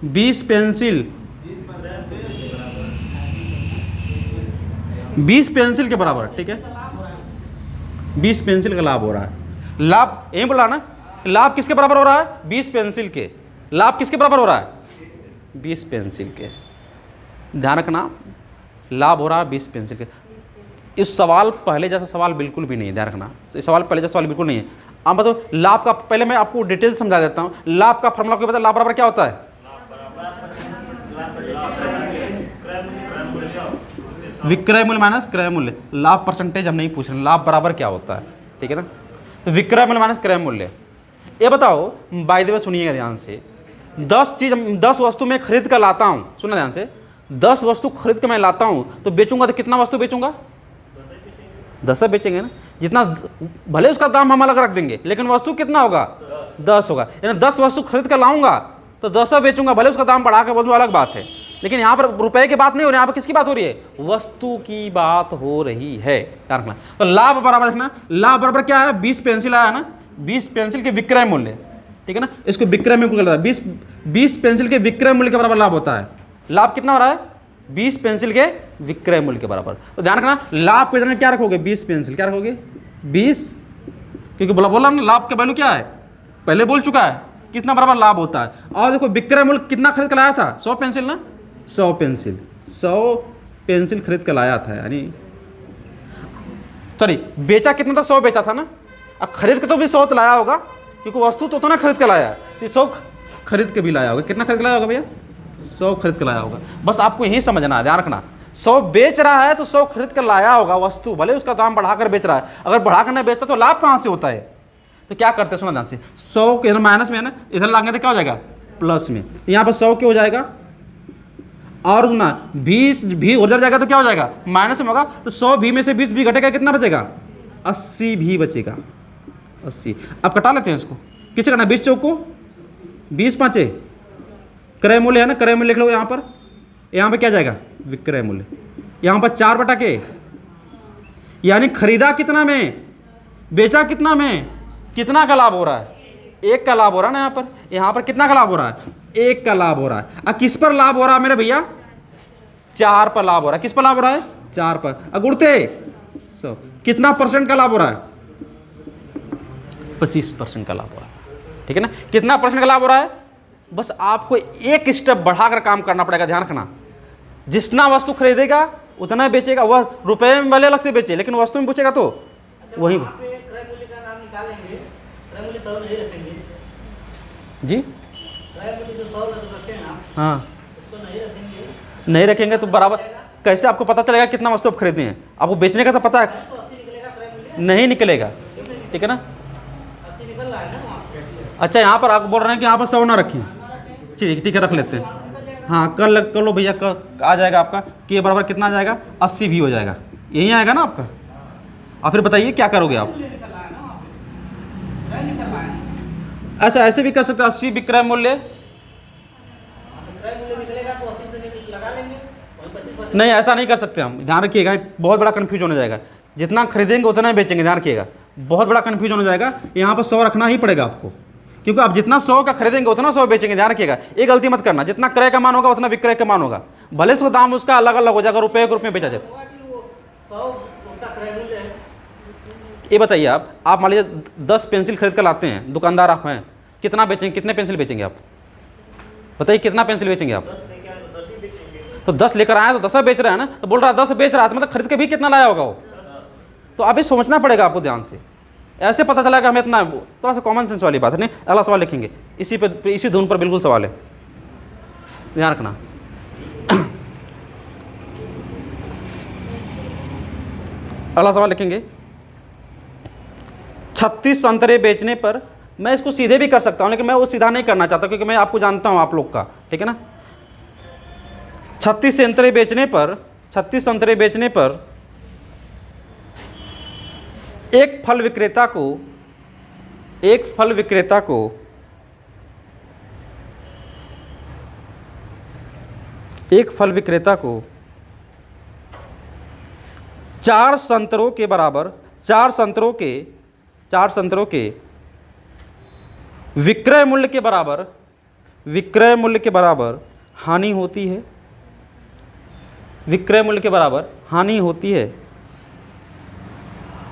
20 पेंसिल, 20 पेंसिल के बराबर, ठीक है, 20 पेंसिल का लाभ हो रहा है। लाभ यही बोला ना, लाभ किसके बराबर हो रहा है, 20 पेंसिल के, लाभ किसके बराबर हो रहा है, 20 पेंसिल के, ध्यान रखना, लाभ हो रहा है 20 पेंसिल के। इस सवाल पहले जैसा सवाल बिल्कुल भी नहीं है, ध्यान रखना, इस सवाल पहले जैसा सवाल बिल्कुल नहीं है। अब मतलब लाभ का, पहले मैं आपको डिटेल समझा देता हूँ। लाभ का फॉर्मूला आपको पता है, लाभ बराबर क्या होता है, विक्रय मूल्य माइनस क्रय मूल्य। लाभ परसेंटेज हम नहीं पूछ रहे, लाभ बराबर क्या होता है, ठीक है ना। तो विक्रय मूल्य माइनस क्रय मूल्य। ये बताओ, बाय द वे सुनिएगा ध्यान से, 10 वस्तु मैं खरीद कर लाता हूँ, सुना ध्यान से, 10 वस्तु खरीद कर मैं लाता हूँ तो बेचूंगा तो कितना वस्तु बेचूंगा, 10 बेचेंगे ना। जितना भले उसका दाम हम अलग रख देंगे लेकिन वस्तु कितना होगा, 10 होगा। यानी 10 वस्तु खरीद कर लाऊंगा तो 10 बेचूंगा, भले उसका दाम बढ़ा कर बोलूँ अलग बात है, लेकिन यहाँ पर रुपए की बात नहीं हो रही, यहाँ पर किसकी बात हो रही है, वस्तु की बात हो रही है, ध्यान रखना। तो लाभ बराबर रखना, लाभ बराबर क्या है, 20 पेंसिल आया ना, 20 पेंसिल के विक्रय मूल्य, ठीक है ना, इसको विक्रय में कहता है, 20 पेंसिल के विक्रय मूल्य के बराबर लाभ होता है। लाभ कितना हो रहा है, 20 पेंसिल के विक्रय मूल्य के बराबर। तो ध्यान रखना, लाभ के क्या रखोगे, 20 पेंसिल, क्या रखोगे 20, क्योंकि बोला ना लाभ का वैल्यू क्या है, पहले बोल चुका है कितना बराबर लाभ होता है। और देखो विक्रय मूल्य कितना खरीद कर लाया था, 100 पेंसिल ना, 100 पेंसिल खरीद कर लाया था, यानी सॉरी बेचा कितना था, 100 बेचा था ना, अब खरीद के तो भी 100 लाया होगा, क्योंकि वस्तु तो ना खरीद कर लाया, 100 खरीद के भी लाया होगा। कितना खरीद के लाया होगा भैया, 100 खरीद कर लाया होगा। बस आपको यही समझना है, ध्यान रखना, 100 बेच रहा है तो 100 खरीद कर लाया होगा वस्तु, भले उसका दाम बढ़ाकर बेच रहा है। अगर बढ़ाकर नहीं बेचता तो लाभ कहाँ से होता है, तो क्या करते हैं सुना ध्यान से, 100 के इधर माइनस में है ना, इधर लाएंगे तो क्या हो जाएगा, प्लस में, यहाँ पर 100 क्यों हो जाएगा, और सुना 20 भी उधर जाएगा तो क्या हो जाएगा, माइनस में होगा। तो 100 भी में से 20 भी घटेगा, कितना बचेगा, 80 भी बचेगा, 80। अब कटा लेते हैं इसको, किसे करना, 20 चौक को 20 पाँचे क्रय मूल्य है ना, क्रय मूल्य लिख लो यहाँ पे क्या जाएगा, विक्रय मूल्य, यहाँ पर 4 बटा के, यानी खरीदा कितना में, बेचा कितना में, कितना का लाभ हो रहा है, 1 का लाभ हो रहा है ना, यहाँ पर कितना का लाभ हो रहा है, 1 का लाभ हो रहा है। अब किस पर लाभ हो रहा है मेरे भैया, 4 पर लाभ हो रहा है। किस पर लाभ हो रहा है, 4 पर। अगुड़ते 100 कितना परसेंट का लाभ हो रहा है, 25% का लाभ हो रहा है, ठीक है ना। कितना परसेंट का लाभ हो रहा है, बस आपको एक स्टेप बढ़ाकर काम करना पड़ेगा, ध्यान रखना। जितना वस्तु खरीदेगा उतना बेचेगा, वह रुपए में भले अलग से बेचे लेकिन वस्तु में पूछेगा तो वही जी, हाँ नहीं रखेंगे तो बराबर कैसे आपको पता चलेगा कितना वस्तु आप खरीदे हैं, आपको बेचने का तो पता है नहीं निकलेगा, ठीक है ना। अच्छा यहाँ पर आप बोल रहे हैं कि यहाँ पर 100 ना रखें, ठीक है रख लेते हैं, हाँ कर लो भैया, आ जाएगा आपका के बराबर कितना आ जाएगा, 80 भी हो जाएगा, यही आएगा ना आपका। और फिर बताइए क्या करोगे आप, अच्छा ऐसे भी कर सकते हैं, 80 विक्रय मूल्य, नहीं ऐसा नहीं कर सकते हम, ध्यान रखिएगा, बहुत बड़ा कन्फ्यूजन हो जाएगा। जितना खरीदेंगे उतना ही बेचेंगे, ध्यान रखिएगा, बहुत बड़ा कन्फ्यूजन हो जाएगा। यहाँ पर 100 रखना ही पड़ेगा आपको, क्योंकि आप जितना 100 का खरीदेंगे उतना 100 बेचेंगे, ध्यान रखिएगा। ये गलती मत करना, जितना क्रय का मान होगा उतना विक्रय का मान होगा, भले उसका दाम उसका अलग अलग हो जाएगा, रुपये के रूप में बेचा जाए। ये बताइए आप मान लीजिए 10 पेंसिल खरीद कर लाते हैं, दुकानदार आप हैं, कितना बेचेंगे, कितने पेंसिल बेचेंगे आप, बताइए कितना पेंसिल बेचेंगे आप। तो 10 लेकर आया तो 10 बेच रहा है ना, तो बोल रहा है 10 बेच रहा है, तो मतलब खरीद के भी कितना लाया होगा वो, तो अभी सोचना पड़ेगा आपको ध्यान से, ऐसे पता चला कि हमें इतना, थोड़ा सा कॉमन सेंस वाली बात है। नहीं अगला सवाल लिखेंगे, इसी धुन पर बिल्कुल सवाल है, ध्यान रखना। अगला सवाल लिखेंगे, 36 संतरे बेचने पर, मैं इसको सीधे भी कर सकता हूं लेकिन मैं वो सीधा नहीं करना चाहता क्योंकि मैं आपको जानता हूं आप लोग का, ठीक है ना। 36 संतरे बेचने पर, 36 संतरे बेचने पर एक फल विक्रेता को, एक फल विक्रेता को एक फल विक्रेता को 4 संतरों के बराबर, 4 संतरों के विक्रय मूल्य के बराबर, विक्रय मूल्य के बराबर हानि होती है, विक्रय मूल्य के बराबर हानि होती है,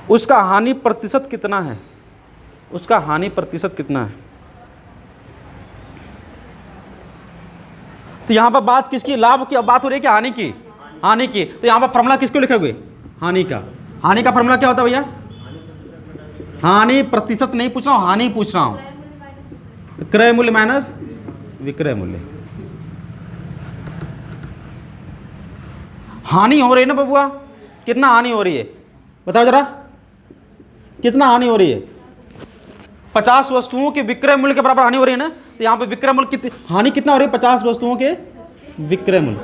उसका हानि प्रतिशत कितना है, उसका हानि प्रतिशत कितना है। तो यहां पर बात किसकी, लाभ की बात हो रही है कि हानि की, हानि की। तो यहां पर फॉर्मूला किसको लिखे हुए, हानि का। हानि का फॉर्मूला क्या होता है भैया, हानि प्रतिशत नहीं पूछ रहा हूं, हानि पूछ रहा हूं। तो क्रय मूल्य माइनस विक्रय मूल्य। हानि हो रही है ना बबुआ, कितना हानि हो रही है बताओ जरा, कितना हानि हो रही है। 50 वस्तुओं के विक्रय मूल्य के बराबर हानि हो रही है ना। तो यहां पे विक्रय मूल्य कितनी, हानि कितना हो रही है, 50 वस्तुओं के विक्रय मूल्य।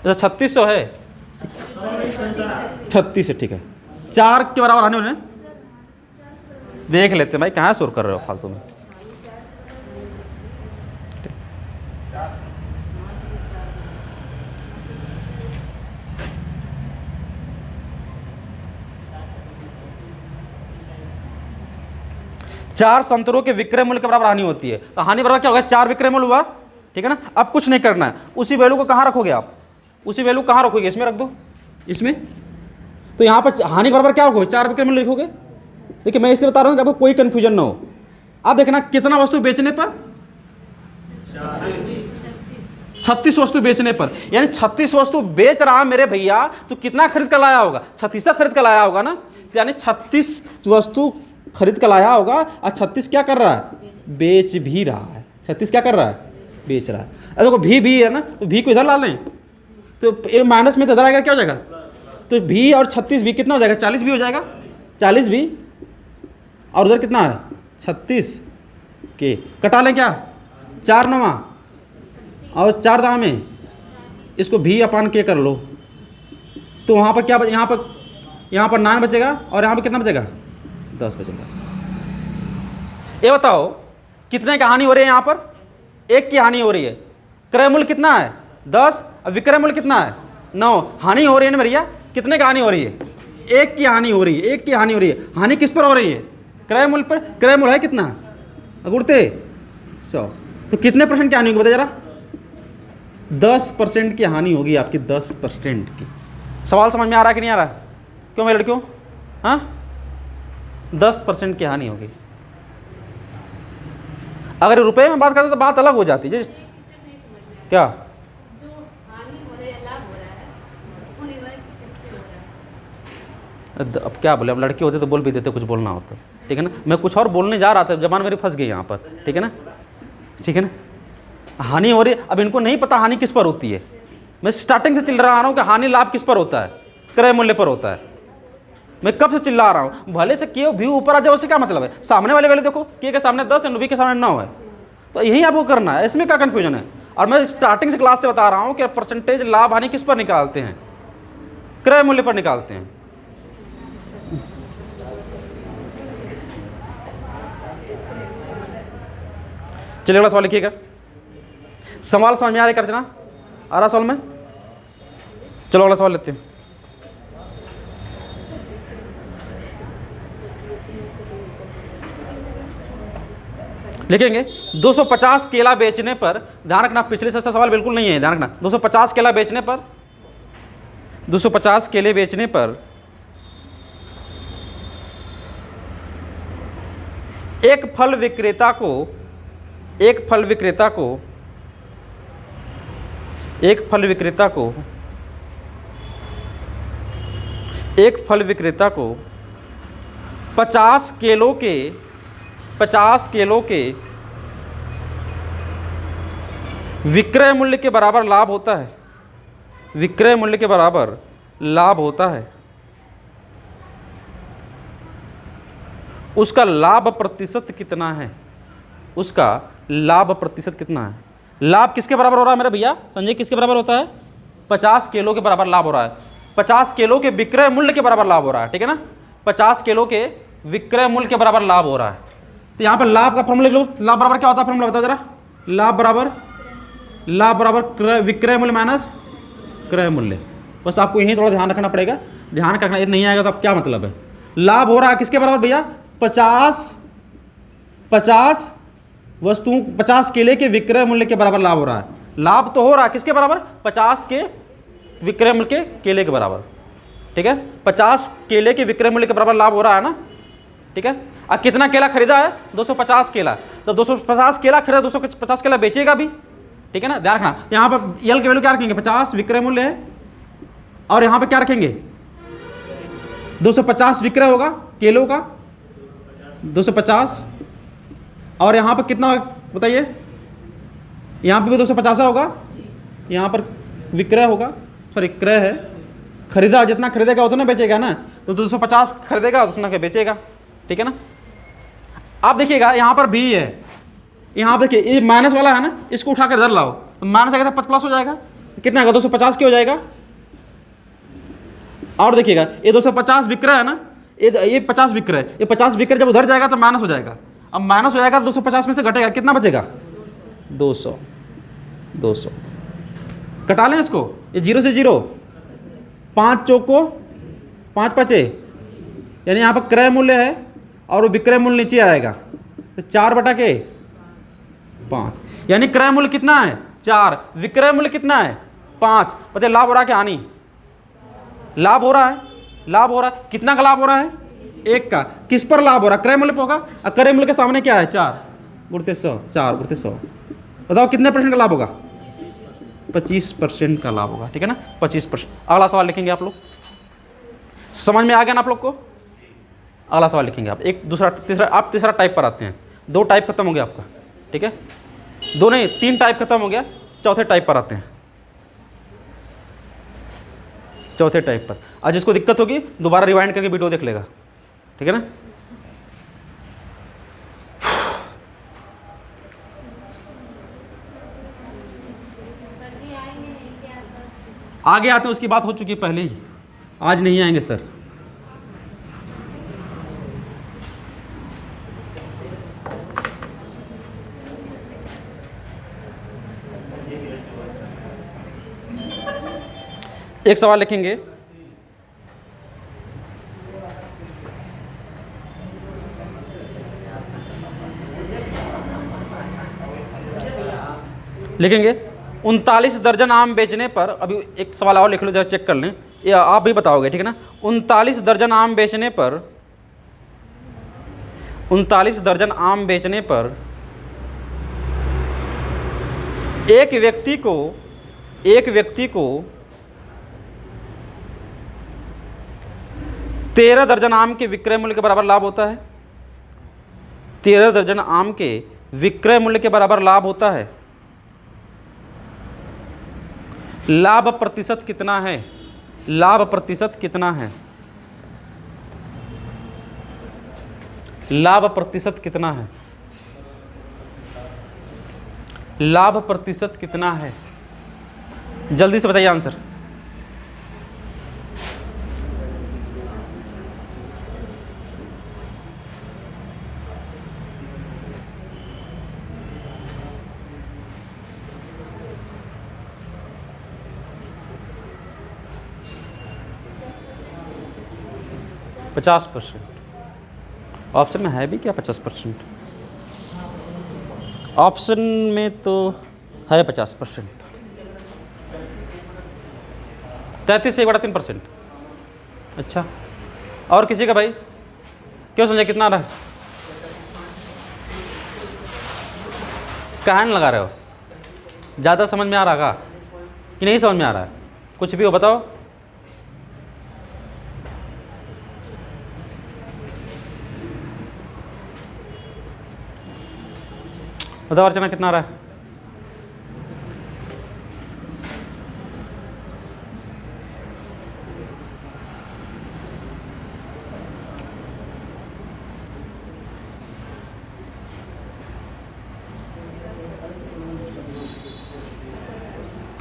अच्छा 3600 है, 36 है, ठीक है। 4 के बराबर हानि हो रही है, देख लेते हैं भाई, कहाँ सुर कर रहे हो फालतू में। चार संतरों के विक्रय मूल्य के बराबर हानि होती है। तो हानि बराबर क्या होगा, 4 विक्रय मूल्य हुआ, ठीक है ना। अब कुछ नहीं करना है, उसी वैल्यू को कहाँ रखोगे आप, उसी वैल्यू कहाँ रखोगे, इसमें रख दो, इसमें। तो यहाँ पर हानि बराबर क्या रखोगे, 4 विक्रय मूल्य लिखोगे। देखिए मैं इसलिए बता रहा हूँ कि आपको कोई कंफ्यूजन ना हो। अब देखना कितना वस्तु बेचने पर, 36 वस्तु बेचने पर, यानी 36 वस्तु बेच रहा मेरे भैया, तो कितना खरीद कर लाया होगा, 36 खरीद कर लाया होगा ना। यानी 36 वस्तु खरीद कर लाया होगा और 36 क्या कर रहा है, बेच भी रहा है। 36 क्या कर रहा है, बेच रहा है। अरे देखो भी है ना, तो भी को इधर ला लें, तो ये माइनस में तो इधर आएगा, क्या हो जाएगा, तो भी और 36 भी कितना हो जाएगा, 40 भी हो जाएगा। 40 भी और उधर कितना है 36 के, कटा लें क्या, 4 9 और 4 दाम में इसको भी अपान के कर लो। तो वहाँ पर क्या यहाँ पर 9 बचेगा और यहाँ पर कितना बचेगा, 10 बचेगा। ये बताओ कितने की हानि हो रही है, यहाँ पर 1 की हानि हो रही है। क्रय मूल्य कितना है 10 और विक्रय मूल्य कितना है 9। हानि हो रही है ना भैया, कितने की हानि हो रही है, 1 की हानि हो रही है, 1 की हानि हो रही है। हानि किस पर हो रही है, क्रय मूल्य पर। क्रय मूल्य है कितना, अगुड़ते 100। तो कितने परसेंट की हानि होगी बताइए जरा, 10% की हानि होगी आपकी, 10% की। सवाल समझ में आ रहा है कि नहीं आ रहा, क्यों मेरे लड़कियों, हाँ 10% की हानि होगी। अगर रुपए में बात करते तो बात अलग हो जाती है। क्या अब क्या बोले, अब लड़के होते तो बोल भी देते, कुछ बोलना होता, ठीक है ना। मैं कुछ और बोलने जा रहा था, जबान मेरी फंस गई यहाँ पर, ठीक है ना, ठीक है ना। हानि हो रही है, अब इनको नहीं पता हानि किस पर होती है। मैं स्टार्टिंग से चिल्ला रहा हूँ कि हानि लाभ किस पर होता है, क्रय मूल्य पर होता है। मैं कब से चिल्ला रहा हूँ, भले से के व्यू ऊपर आ जाए, उससे क्या मतलब है। सामने वाले वैल्यू देखो, के सामने 10 है, बी के सामने 9 है, तो यही आपको करना है, इसमें क्या कन्फ्यूजन है। और मैं स्टार्टिंग से क्लास से बता रहा हूँ कि परसेंटेज लाभ हानि किस पर निकालते हैं, क्रय मूल्य पर निकालते हैं। चलिए अगला सवाल लिखिएगा। सवाल समझ में आ रहा है, कर देना आ रहा सवाल में। चलो अगला सवाल लेते हैं। लिखेंगे 250 केला बेचने पर, ध्यान रखना पिछले से सवाल बिल्कुल नहीं है, ध्यान रखना। 250 केला बेचने पर, 250 केले बेचने पर एक फल विक्रेता को, एक फल विक्रेता को 50 किलो के विक्रय मूल्य के बराबर लाभ होता है। विक्रय मूल्य के बराबर लाभ होता है, उसका लाभ प्रतिशत कितना है? उसका लाभ प्रतिशत कितना है? लाभ किसके बराबर हो रहा है मेरे भैया संजय? किसके बराबर होता है? 50 किलो के बराबर लाभ हो रहा है। 50 किलो के विक्रय मूल्य के बराबर लाभ हो रहा है, ठीक है ना। 50 किलो के विक्रय मूल्य के बराबर लाभ हो रहा है। तो यहाँ पर लाभ का फॉर्मूला लिख लो। लाभ बराबर क्या होता है? फॉर्मूला बताओ जरा। लाभ बराबर विक्रय मूल्य माइनस क्रय मूल्य। बस आपको यही थोड़ा ध्यान रखना पड़ेगा। ध्यान रखना, ये नहीं आएगा तो अब क्या मतलब है। लाभ हो रहा है किसके बराबर भैया? 50 वस्तु 50 केले के विक्रय मूल्य के बराबर लाभ हो रहा है। लाभ तो हो रहा है किसके बराबर? 50 के विक्रय मूल्य के केले के बराबर, ठीक है। 50 केले के विक्रय मूल्य के बराबर लाभ हो रहा है ना, ठीक है। अब कितना केला खरीदा है? 250 केला। तो 250 केला खरीदा, 250 केला बेचेगा भी, ठीक है ना। ध्यान रखना, यहाँ पर यल की वैल्यू क्या रखेंगे? 50 विक्रय मूल्य है, और यहाँ पे क्या रखेंगे? 250 विक्रय होगा केलों का, 250, और यहाँ पर कितना बताइए? यहाँ पे भी 250 होगा, यहाँ पर विक्रय होगा, सॉरी क्रय है। खरीदा, जितना खरीदेगा उतना बेचेगा ना, तो 250 खरीदेगा उतना क्या बेचेगा, ठीक है ना। आप देखिएगा यहाँ पर भी है, यहाँ पर देखिए ये माइनस वाला है ना, इसको उठाकर इधर लाओ तो माइनस आएगा तो प्लस हो जाएगा। कितना आएगा? 250 की हो जाएगा। और देखिएगा ये 250 विक्रय है ना, ये 50 विक्रय, ये 50 विक्रय जब उधर जाएगा तो माइनस हो जाएगा। अब माइनस हो जाएगा तो 250 में से घटेगा, कितना बचेगा? 200 कटा लें इसको, ये 0 से 0, 5 चौको 5 पचे, यानी यहाँ पर क्रय मूल्य है और वो विक्रय मूल्य नीचे आएगा, तो 4/5, यानी क्रय मूल्य कितना है? 4, विक्रय मूल्य कितना है? 5। पता लाभ हो रहा है क्या हानि? लाभ हो रहा है, लाभ हो रहा है। कितना का लाभ हो रहा है? 1 का। किस पर लाभ हो रहा है? क्रय मूल्य पर होगा, और क्रय मूल्य के सामने क्या है? 4 × 100, 4 × 100। बताओ कितने % का लाभ होगा? 25% का लाभ होगा, ठीक है ना, 25%। अगला सवाल लिखेंगे आप लोग। समझ में आ गया ना आप लोग को? अगला सवाल लिखेंगे आप। एक दूसरा तीसरा, आप तीसरा टाइप पर आते हैं। 2 टाइप खत्म हो गया आपका, ठीक है। 2 नहीं 3 टाइप खत्म हो गया, चौथे टाइप पर आते हैं। चौथे टाइप पर आज जिसको दिक्कत होगी दोबारा रिवाइंड करके वीडियो देख लेगा, ठीक है ना। आगे आते हैं, उसकी बात हो चुकी है पहले ही, आज नहीं आएंगे सर। एक सवाल लिखेंगे, लिखेंगे 39 दर्जन आम बेचने पर, अभी एक सवाल और लिख लो जरा, चेक कर लें, ये आप भी बताओगे, ठीक है ना। 39 दर्जन आम बेचने पर, 39 दर्जन आम बेचने पर एक व्यक्ति को 13 दर्जन आम के विक्रय मूल्य के बराबर लाभ होता है। 13 दर्जन आम के विक्रय मूल्य के बराबर लाभ होता है। लाभ प्रतिशत कितना है? लाभ प्रतिशत कितना है? लाभ प्रतिशत कितना है? लाभ प्रतिशत कितना है? जल्दी से बताइए आंसर। %50%। ऑप्शन में है भी क्या 50%? ऑप्शन में तो है 50%। 33 से 1/3%। अच्छा, और किसी का भाई? क्यों समझे कितना आ रहा है? कहाँ लगा रहे हो? ज़्यादा समझ में आ रहा का कि नहीं समझ में आ रहा है? कुछ भी हो बताओ। बताओ अर्चना कितना आ रहा है?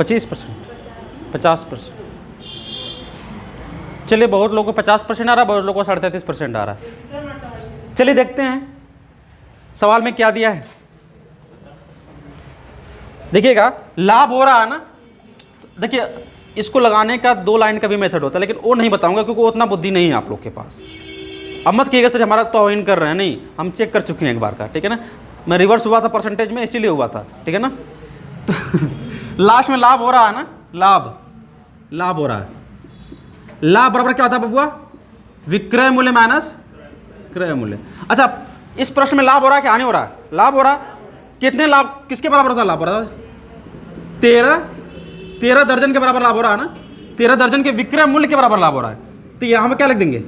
25%, 50%। चलिए, बहुत लोगों को 50% आ रहा है, बहुत लोगों को 33.5% आ रहा है। चलिए देखते हैं सवाल में क्या दिया है। देखिएगा, लाभ हो रहा है ना। देखिए, इसको लगाने का 2 लाइन का भी मेथड होता है, लेकिन वो नहीं बताऊंगा क्योंकि वो उतना बुद्धि नहीं है आप लोग के पास। अब मत कहिएगा सर हमारा तौहीन कर रहे हैं, नहीं, हम चेक कर चुके हैं एक बार का, ठीक है ना। मैं रिवर्स हुआ था परसेंटेज में, इसीलिए हुआ था, ठीक है ना। तो लास्ट में लाभ हो रहा है ना, लाभ हो रहा है। लाभ बराबर क्या होता है बबुआ? विक्रय मूल्य माइनस क्रय मूल्य। अच्छा, इस प्रश्न में लाभ हो रहा है क्या हानि हो रहा है? लाभ हो रहा है। कितने लाभ, किसके बराबर होता है लाभ हो रहा है? 13 दर्जन के बराबर लाभ हो रहा है ना। 13 दर्जन के विक्रय मूल्य के बराबर लाभ हो रहा है। तो यहाँ पे क्या लिख देंगे?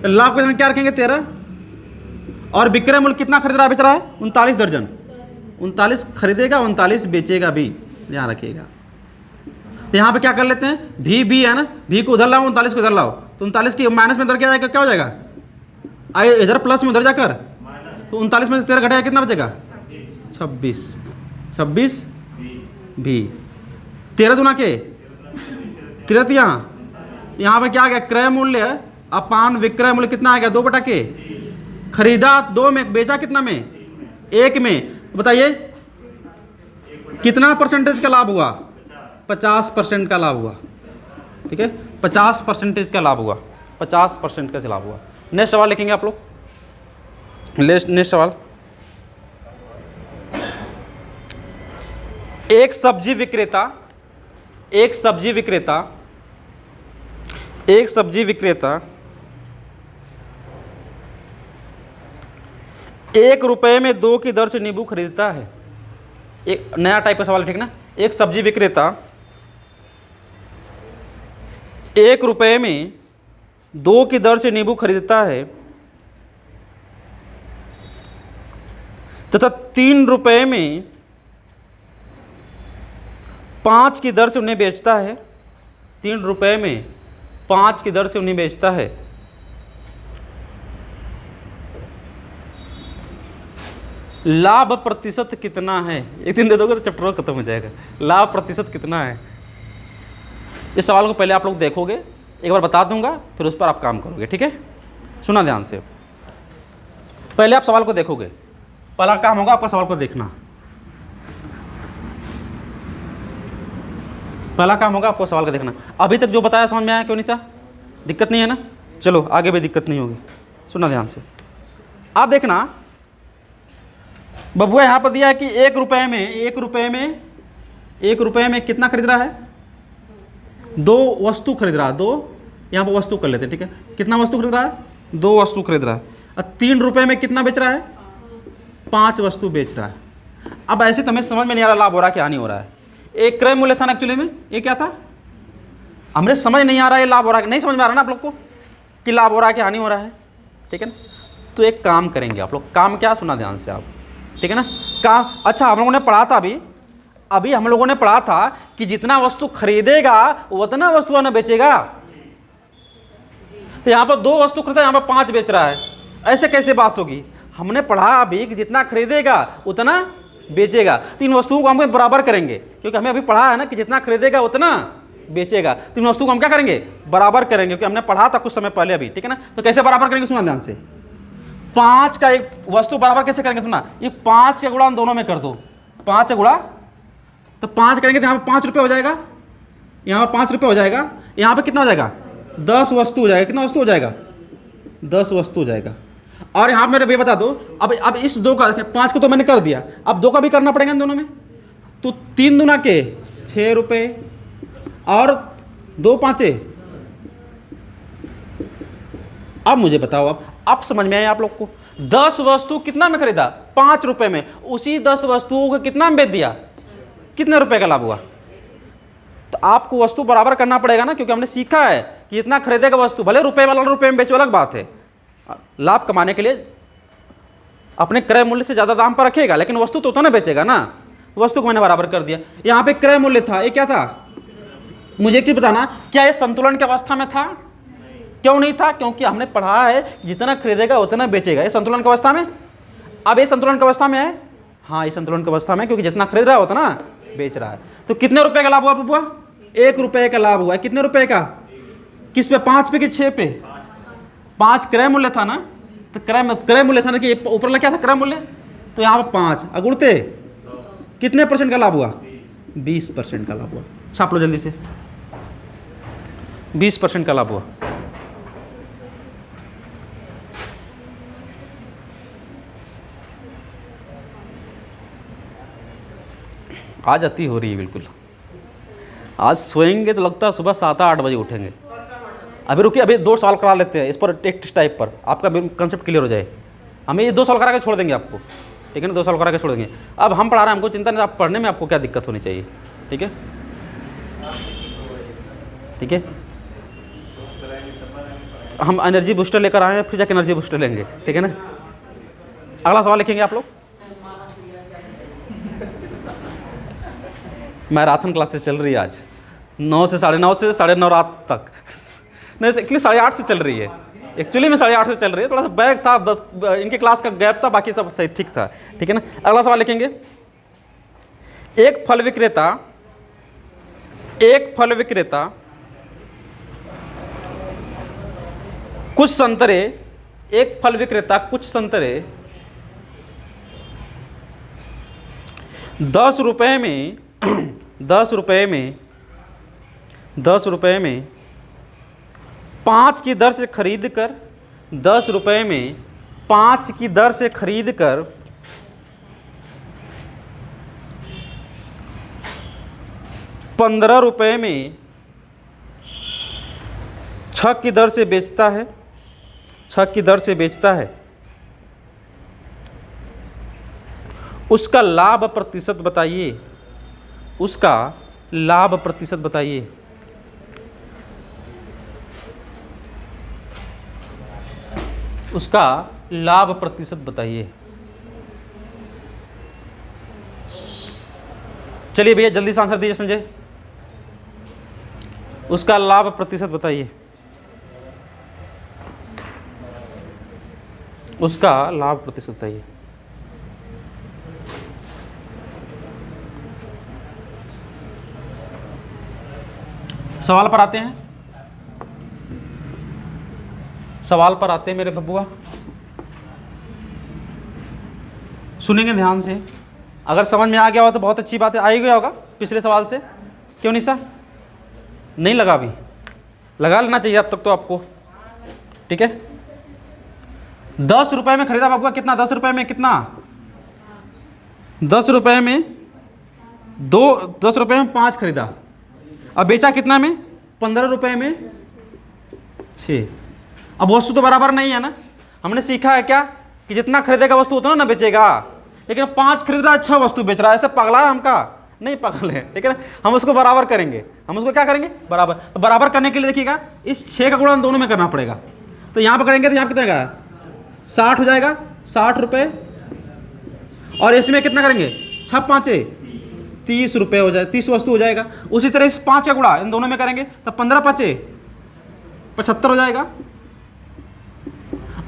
लाभ को क्या रखेंगे? 13। और विक्रय मूल्य कितना खरीद रहा है, बेच रहा है? 39 दर्जन। 39 खरीदेगा, 39 बेचेगा भी, ध्यान रखिएगा। यहाँ पे क्या कर लेते हैं? भी है ना, भी को उधर लाओ, 39 को इधर लाओ, तो 39 की माइनस में उधर क्या जाएगा? क्या हो जाएगा? आए इधर प्लस में उधर जाकर, तो 39 में से 13 घटेगा, कितना बचेगा? 26 भी। 13 दूना के 13, यहाँ पे क्या आ गया? क्रय मूल्य अपान विक्रय मूल्य कितना आ गया? 2 बटा के। खरीदा 2 में, बेचा कितना में? 1 में। बताइए कितना परसेंटेज का लाभ हुआ? 50% का लाभ हुआ, ठीक है। 50% का लाभ हुआ, 50% का लाभ हुआ। नेक्स्ट सवाल लिखेंगे आप लोग। नेक्स्ट सवाल, एक सब्जी विक्रेता 1 रुपये में 2 की दर से नींबू खरीदता है। एक नया टाइप का सवाल, ठीक ना। एक सब्जी विक्रेता 1 रुपये में 2 की दर से नींबू खरीदता है तथा 3 रुपये में 5 की दर से उन्हें बेचता है। 3 रुपये में 5 की दर से उन्हें बेचता है। लाभ प्रतिशत कितना है? एक दिन दे दोगे तो चैप्टर खत्म हो जाएगा। लाभ प्रतिशत कितना है? इस सवाल को पहले आप लोग देखोगे, एक बार बता दूंगा, फिर उस पर आप काम करोगे, ठीक है। सुना ध्यान से। पहले आप सवाल को देखोगे, पहला काम होगा आपका सवाल को देखना। पहला काम होगा आपको सवाल का देखना। अभी तक जो बताया समझ में आया क्यों नीचा? दिक्कत नहीं है ना? चलो आगे भी दिक्कत नहीं होगी। सुना ध्यान से, आप देखना। बबुआ यहाँ पर दिया है कि 1 रुपये में कितना खरीद रहा है? 2 वस्तु खरीद रहा है। 2, यहाँ पर वस्तु कर लेते हैं, ठीक है। कितना वस्तु खरीद रहा है? 2 वस्तु खरीद रहा है। और 3 रुपये में कितना बेच रहा है? 5 वस्तु बेच रहा है। अब ऐसे तो हमें समझ में नहीं आ रहा लाभ हो रहा है क्या हानि हो रहा है। एक क्रय मूल्य था ना एक्चुअली में, ये क्या था? हमें समझ नहीं आ रहा है लाभ हो रहा है, नहीं समझ में आ रहा ना आप लोग को कि लाभ हो रहा है कि हानि हो रहा है, ठीक है ना। तो एक काम करेंगे आप लोग। काम क्या? सुना ध्यान से आप, ठीक है ना। काम, अच्छा, हम लोगों ने पढ़ा था अभी हम लोगों ने पढ़ा था कि जितना वस्तु खरीदेगा उतना वस्तु ना बेचेगा। तो यहाँ पर 2 वस्तु खरीदा, यहाँ पर 5 बेच रहा है, ऐसे कैसे बात होगी? हमने पढ़ा अभी कि जितना खरीदेगा उतना बेचेगा। 3 वस्तुओं को हम बराबर करेंगे, क्योंकि हमें अभी पढ़ा है ना कि जितना खरीदेगा उतना बेचेगा। 3 वस्तुओं को हम क्या करेंगे? बराबर करेंगे, क्योंकि हमने पढ़ा था कुछ समय पहले अभी, ठीक है ना। तो कैसे बराबर करेंगे? सुना ध्यान से। 5 का एक वस्तु बराबर कैसे करेंगे? सुना, ये 5 का गुणा दोनों में कर दो। 5 का गुणा, तो 5 करेंगे तो यहाँ पर 5 रुपये हो जाएगा, यहाँ पर 5 रुपये हो जाएगा। यहाँ पे कितना हो जाएगा? 10 वस्तु हो जाएगा। कितना वस्तु हो जाएगा? 10 वस्तु हो जाएगा। और यहाँ मेरे भैया बता दो, अब इस 2 का, 5 को तो मैंने कर दिया, अब 2 का भी करना पड़ेगा इन दोनों में। तो 3 दूना के 6 रुपये और 2 5। अब मुझे बताओ, अब समझ में आया आप लोग को? 10 वस्तु कितना में खरीदा? 5 रुपये में। उसी 10 वस्तुओं को कितना में बेच दिया? कितने रुपए का लाभ हुआ? तो आपको वस्तु बराबर करना पड़ेगा ना, क्योंकि हमने सीखा है कि इतना खरीदेगा वस्तु, भले रुपए वाला रुपए में बेचो अलग बात है। लाभ कमाने के लिए अपने क्रय मूल्य से ज़्यादा दाम पर रखेगा, लेकिन वस्तु तो उतना बेचेगा ना। वस्तु को मैंने बराबर कर दिया। यहाँ पे क्रय मूल्य था, ये क्या था? मुझे एक चीज़ बताना, क्या ये संतुलन की अवस्था में था? क्यों नहीं था? क्योंकि हमने पढ़ा है जितना खरीदेगा उतना बेचेगा। ये संतुलन की अवस्था में, अब ये संतुलन की अवस्था में है। हाँ, ये संतुलन की अवस्था में, क्योंकि जितना खरीद रहा है उतना बेच रहा है। तो कितने रुपए का लाभ हुआ बबुआ? 1 रुपए का लाभ हुआ है। कितने रुपए का? किस पे? 5 पे कि 6 पे? 5 क्रय मूल्य था ना, तो क्रय मूल्य था ना, कि ऊपर वाला क्या था? क्रय मूल्य। तो यहाँ पे 5 अगुड़ते कितने % का लाभ हुआ? 20% का लाभ हुआ। छाप लो जल्दी से, 20% का लाभ हुआ। आज अति हो रही है बिल्कुल। आज सोएंगे तो लगता है सुबह 7-8 बजे उठेंगे। अभी रुकिए, अभी 2 सवाल करा लेते हैं इस पर, टेक्स्ट टाइप पर, आपका कंसेप्ट क्लियर हो जाए। हमें ये 2 सवाल करा के छोड़ देंगे आपको, ठीक है ना? 2 सवाल करा के छोड़ देंगे। अब हम पढ़ा रहे हैं, हमको चिंता नहीं, आप पढ़ने में आपको क्या दिक्कत होनी चाहिए, ठीक है? ठीक है, हम एनर्जी बूस्टर लेकर आए हैं, फिर जाकर एनर्जी बूस्टर लेंगे, ठीक है ना? अगला सवाल लिखेंगे आप लोग। मैराथन क्लासेस चल रही है आज 9 से 9:30 से 9:30 रात तक। नहीं, एक्चुअली 8:30 से चल रही है, एक्चुअली में 8:30 से चल रही है। थोड़ा सा बैग था, 10 इनके क्लास का गैप था, बाकी सब ठीक था, ठीक है ना? अगला सवाल लिखेंगे। एक फल विक्रेता कुछ संतरे 10 रुपए में 5 की दर से खरीद कर 10 रुपए में 5 की दर से खरीद कर 15 रुपए में 6 की दर से बेचता है, 6 की दर से बेचता है। उसका लाभ प्रतिशत बताइए, उसका लाभ प्रतिशत बताइए। उसका लाभ प्रतिशत बताइए। चलिए भैया जल्दी से आंसर दीजिए संजय। उसका लाभ प्रतिशत बताइए, उसका लाभ प्रतिशत बताइए। सवाल पर आते हैं, सवाल पर आते हैं मेरे बबुआ। सुनेंगे ध्यान से, अगर समझ में आ गया हो तो बहुत अच्छी बात है। आ ही गया होगा पिछले सवाल से, क्यों नहीं सर? नहीं लगा? अभी लगा लेना चाहिए अब तक तो आपको, ठीक है? 10 रुपए में खरीदा बबुआ, कितना? 10 रुपए में कितना? 10 रुपए में 10 रुपए में 5 खरीदा, अब बेचा कितना में? 15 रुपए में 6। अब वस्तु तो बराबर नहीं है ना। हमने सीखा है क्या कि जितना खरीदेगा वस्तु उतना ना बेचेगा, लेकिन 5 खरीद रहा है, 6 वस्तु बेच रहा है। ऐसे पगला है हमका? नहीं पगल है, ठीक है ना? हम उसको बराबर करेंगे, हम उसको क्या करेंगे? बराबर। तो बराबर करने के लिए देखिएगा, इस 6 का गुणा दोनों में करना पड़ेगा। तो यहाँ पर करेंगे तो यहाँ कितना का 60 हो जाएगा, 60 रुपये। और इसमें कितना करेंगे? 6 5 30 रुपये हो जाए, 30 वस्तु हो जाएगा। उसी तरह इस 5 का गुणा इन दोनों में करेंगे तो 15 5 75 हो जाएगा,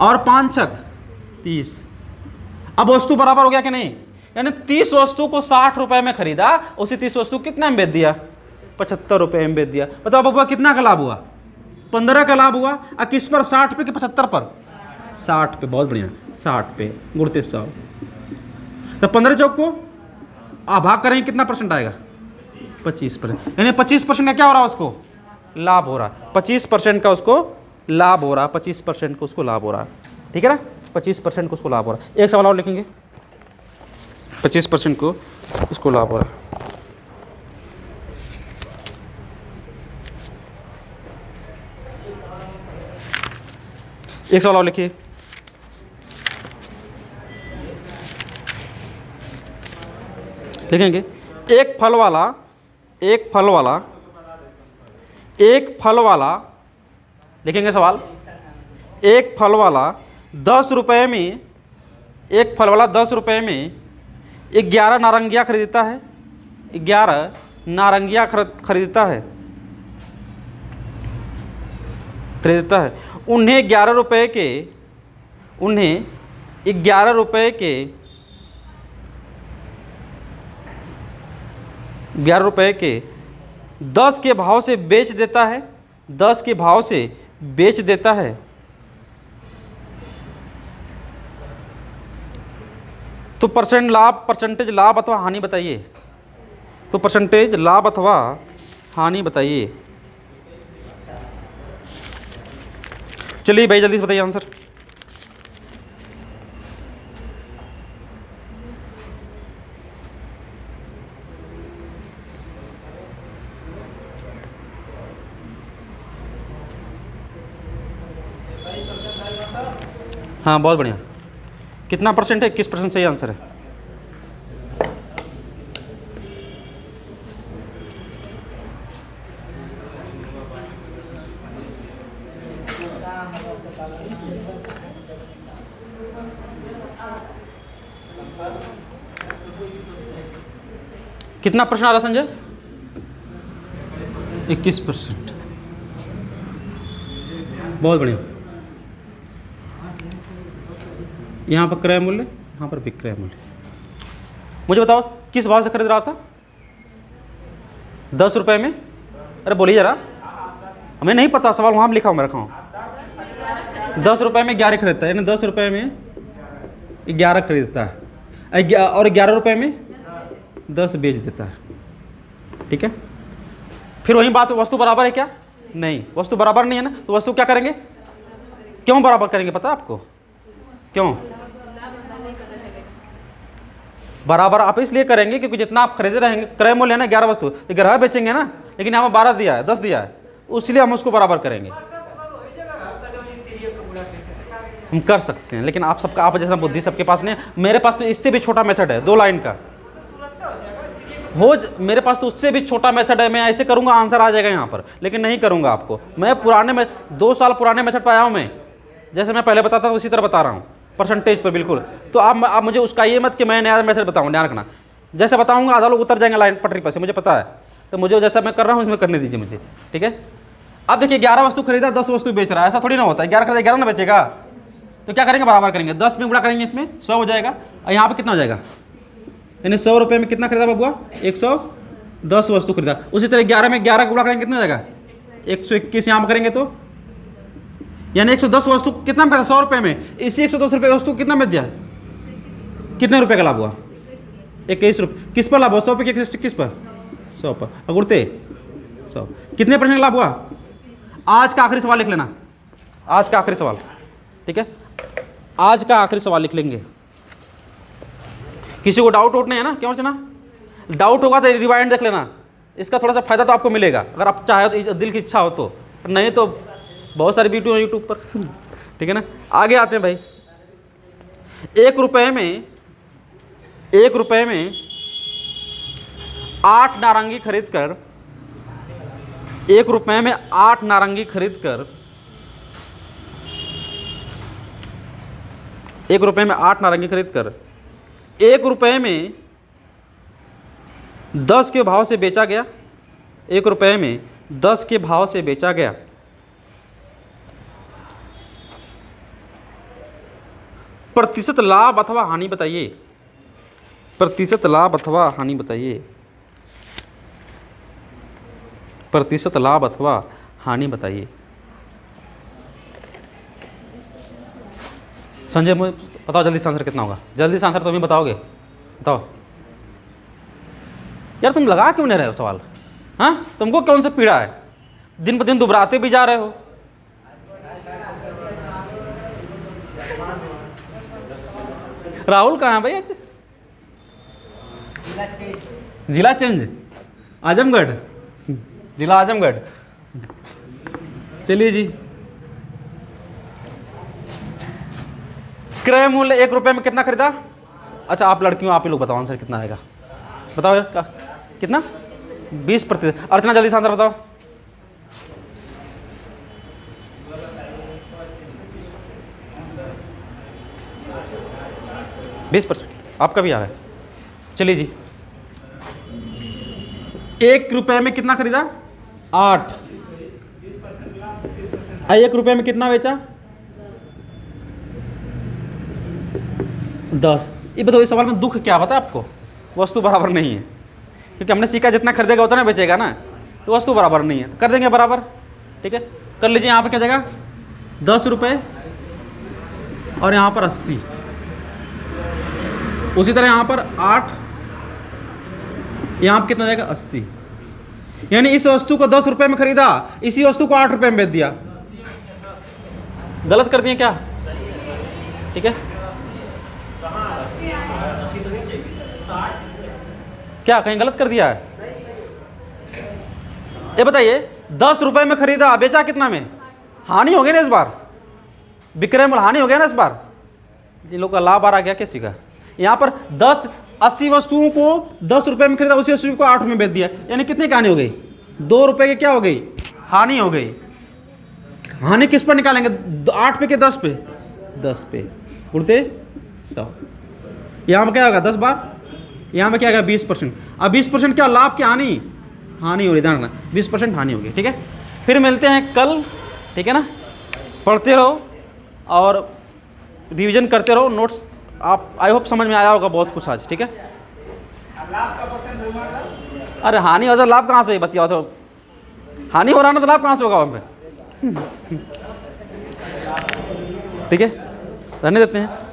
और 5 6 30। अब वस्तु बराबर हो गया कि नहीं? यानी 30 वस्तु को 60 रुपए में खरीदा, उसी 30 वस्तु कितना में बेच दिया? 75 रुपए में बेच दिया। बताओ बबुआ कितना का लाभ हुआ? 15 का लाभ हुआ। और किस पर? 60 पे कि 75 पर? 60 पे। बहुत बढ़िया, 60 पे गुणते 100। तो 15 चौक को भाग करेंगे, कितना % आएगा? 25%। यानी 25% का क्या हो रहा है? उसको लाभ हो रहा है। 25% का उसको लाभ हो रहा है, 25% को उसको लाभ हो रहा है, ठीक है ना? 25% को उसको लाभ हो रहा है। एक सवाल और लिखेंगे, 25% को उसको लाभ हो रहा है। एक सवाल और लिखिए। लिखेंगे, एक फल वाला लिखेंगे सवाल। एक फल वाला 10 रुपए में 11 नारंगियाँ खरीदता है, 11 नारंगियाँ खरीदता है। उन्हें 11 रुपए 11 रुपये के 10 के भाव से बेच देता है, 10 के भाव से बेच देता है, तो परसेंटेज लाभ अथवा हानि बताइए। तो परसेंटेज लाभ अथवा हानि बताइए। चलिए भाई जल्दी से बताइए आंसर। हाँ बहुत बढ़िया। कितना परसेंट है? 21% सही आंसर है। कितना प्रश्न आ रहा संजय? 21%। बहुत बढ़िया। यहाँ पर क्रय मूल्य, यहाँ पर विक्रय मूल्य। मुझे बताओ किस भाव से खरीद रहा था? 10 रुपये में। अरे बोलिए जरा, हमें नहीं पता, सवाल वहाँ लिखा हूँ, मैं रखा हूँ। 10 रुपये में 11 खरीदता है, यानी 10 रुपये में 11 खरीदता है, और 11 रुपये में 10 बेच देता है। ठीक है, फिर वही बात, वस्तु बराबर है क्या? नहीं, वस्तु बराबर नहीं है ना, तो वस्तु क्या करेंगे? क्यों बराबर करेंगे पता है आपको? क्यों बराबर? आप इसलिए करेंगे क्योंकि जितना आप खरीदे रहेंगे, क्रय मूल्य है ना 11 वस्तु, तो 11 बेचेंगे ना, लेकिन यहाँ 12 दिया है, 10 दिया है, इसलिए हम उसको बराबर करेंगे। हम कर सकते हैं, लेकिन आप जैसा बुद्धि सबके पास नहीं है। मेरे पास तो इससे भी छोटा मेथड है, 2 लाइन का मेरे पास तो उससे भी छोटा मेथड है। मैं ऐसे करूंगा आंसर आ जाएगा यहाँ पर, लेकिन नहीं करूंगा आपको। मैं पुराने में 2 साल पुराने मेथड पर आया हूँ मैं, जैसे मैं पहले बताता था उसी तरह बता रहा हूँ, परसेंटेज पर बिल्कुल। तो आप मुझे उसका ये मत कि मैं नया मेथड बताऊँ, ध्यान रखना। जैसे बताऊँगा आधा लोग उतर जाएंगे लाइन पटरी पर से, मुझे पता है। तो मुझे जैसा मैं कर रहा हूँ इसमें करने दीजिए मुझे, ठीक है। अब देखिए 11 वस्तु खरीदा, 10 वस्तु बेच रहा है, ऐसा थोड़ी ना होता है। 11 खरीदा 11 ना बेचेगा, तो क्या करेंगे? बराबर करेंगे। 10 में गुणा करेंगे, इसमें 100 हो जाएगा, और यहाँ पर कितना हो जाएगा? यानी 100 रुपये में कितना खरीदा बबुआ? 110 वस्तु खरीदा। उसी तरह 11 में 11 गुणा करेंगे, कितना हो जाएगा? 121 यहाँ पर करेंगे तो, यानी 110 वस्तु कितना में खरीदा? 100 रुपये में। इसी 110 रुपये वस्तु कितना में दिया? कितने रुपये का लाभ हुआ? 21 रुपये। किस पर लाभ हुआ? 100 पे किस पर? 100 पर। अगुड़ते 100। कितने परसेंट लाभ हुआ? आज का आखिरी सवाल लिख लेना, आज का आखिरी सवाल, ठीक है। आज का आखिरी सवाल लिख लेंगे। किसी को डाउट नहीं है ना? क्यों अर्चना? डाउट होगा तो रिवाइंड देख लेना, इसका थोड़ा सा फायदा तो आपको मिलेगा, अगर आप चाहे तो, दिल की इच्छा हो तो। नहीं तो बहुत सारी वीडियो यूट्यूब पर, ठीक है ना। आगे आते हैं भाई। 1 रुपये में 8 नारंगी खरीद कर, 1 रुपये में 8 नारंगी खरीद कर, 1 रुपये में 8 नारंगी खरीद कर 1 रुपये में 10 के भाव से बेचा गया। 1 रुपये में 10 के भाव से बेचा गया, प्रतिशत लाभ अथवा हानि बताइए। प्रतिशत लाभ अथवा हानि बताइए। प्रतिशत लाभ अथवा हानि बताइए। संजय मुझे बताओ जल्दी से आंसर कितना होगा? जल्दी से आंसर तुम ही बताओगे, बताओ यार। तुम लगा क्यों नहीं रहे हो सवाल? हाँ, तुमको कौन सा पीड़ा है? दिन पर दिन दुबराते भी जा रहे हो। राहुल कहाँ है भाई? आज जिला चेंज, आजमगढ़, जिला आजमगढ़। चलिए जी, क्रय मूल्य 1 रुपये में कितना खरीदा? अच्छा आप लड़कियों, आप ही लोग बताओ आंसर कितना आएगा, बताओ यार। कितना? 20%। अर्चना जल्दी से आंसर बताओ। 20%। आपका भी आ रहा है। चलिए जी, 1 रुपये में कितना खरीदा? 8। 1 रुपये में कितना बेचा? 10। ये बताओ, इस सवाल में दुख क्या बता आपको? वस्तु बराबर नहीं है, क्योंकि हमने सीखा जितना खरीदेगा उतना बेचेगा ना, तो वस्तु बराबर नहीं है, तो कर देंगे बराबर। ठीक है, कर लीजिए। यहाँ पर क्या जाएगा 10 रुपये और यहाँ पर 80। उसी तरह यहाँ पर 8, यहाँ पर कितना जाएगा 80। यानी इस वस्तु को 10 रुपये में खरीदा, इसी वस्तु को 8 रुपये में बेच दिया। गलत कर दिए क्या? ठीक है, क्या कहीं गलत कर दिया है? ये बताइए 10 रुपये में खरीदा, बेचा कितना में? हानि हो गई ना इस बार, विक्रय मूल्य हानि हो गया ना इस बार। जिन लोग का लाभ आ रहा क्या किसी का? यहाँ पर 80 वस्तुओं को 10 रुपये में खरीदा, उसी वस्तु को 8 में बेच दिया, यानी कितनी की हानि हो गई? 2 रुपये की क्या हो गई? हानि हो गई। हानि किस पर निकालेंगे? 8 पे के 10 पे? 10 पे उड़ते 100। यहाँ पर क्या होगा 10 बार, यहाँ में क्या आएगा 20%। अब 20% क्या लाभ की हानि? हानि हो रही, ध्यान रखना 20% हानि होगी। ठीक है, फिर मिलते हैं कल। ठीक है ना, पढ़ते रहो और रिवीजन करते रहो नोट्स। आप आई होप समझ में आया होगा बहुत कुछ आज। ठीक है, अरे हानि हो जाए लाभ कहाँ से बतिया? तो हानि हो रहा ना, तो लाभ कहाँ से होगा वहाँ पे? ठीक है, रहने देते हैं।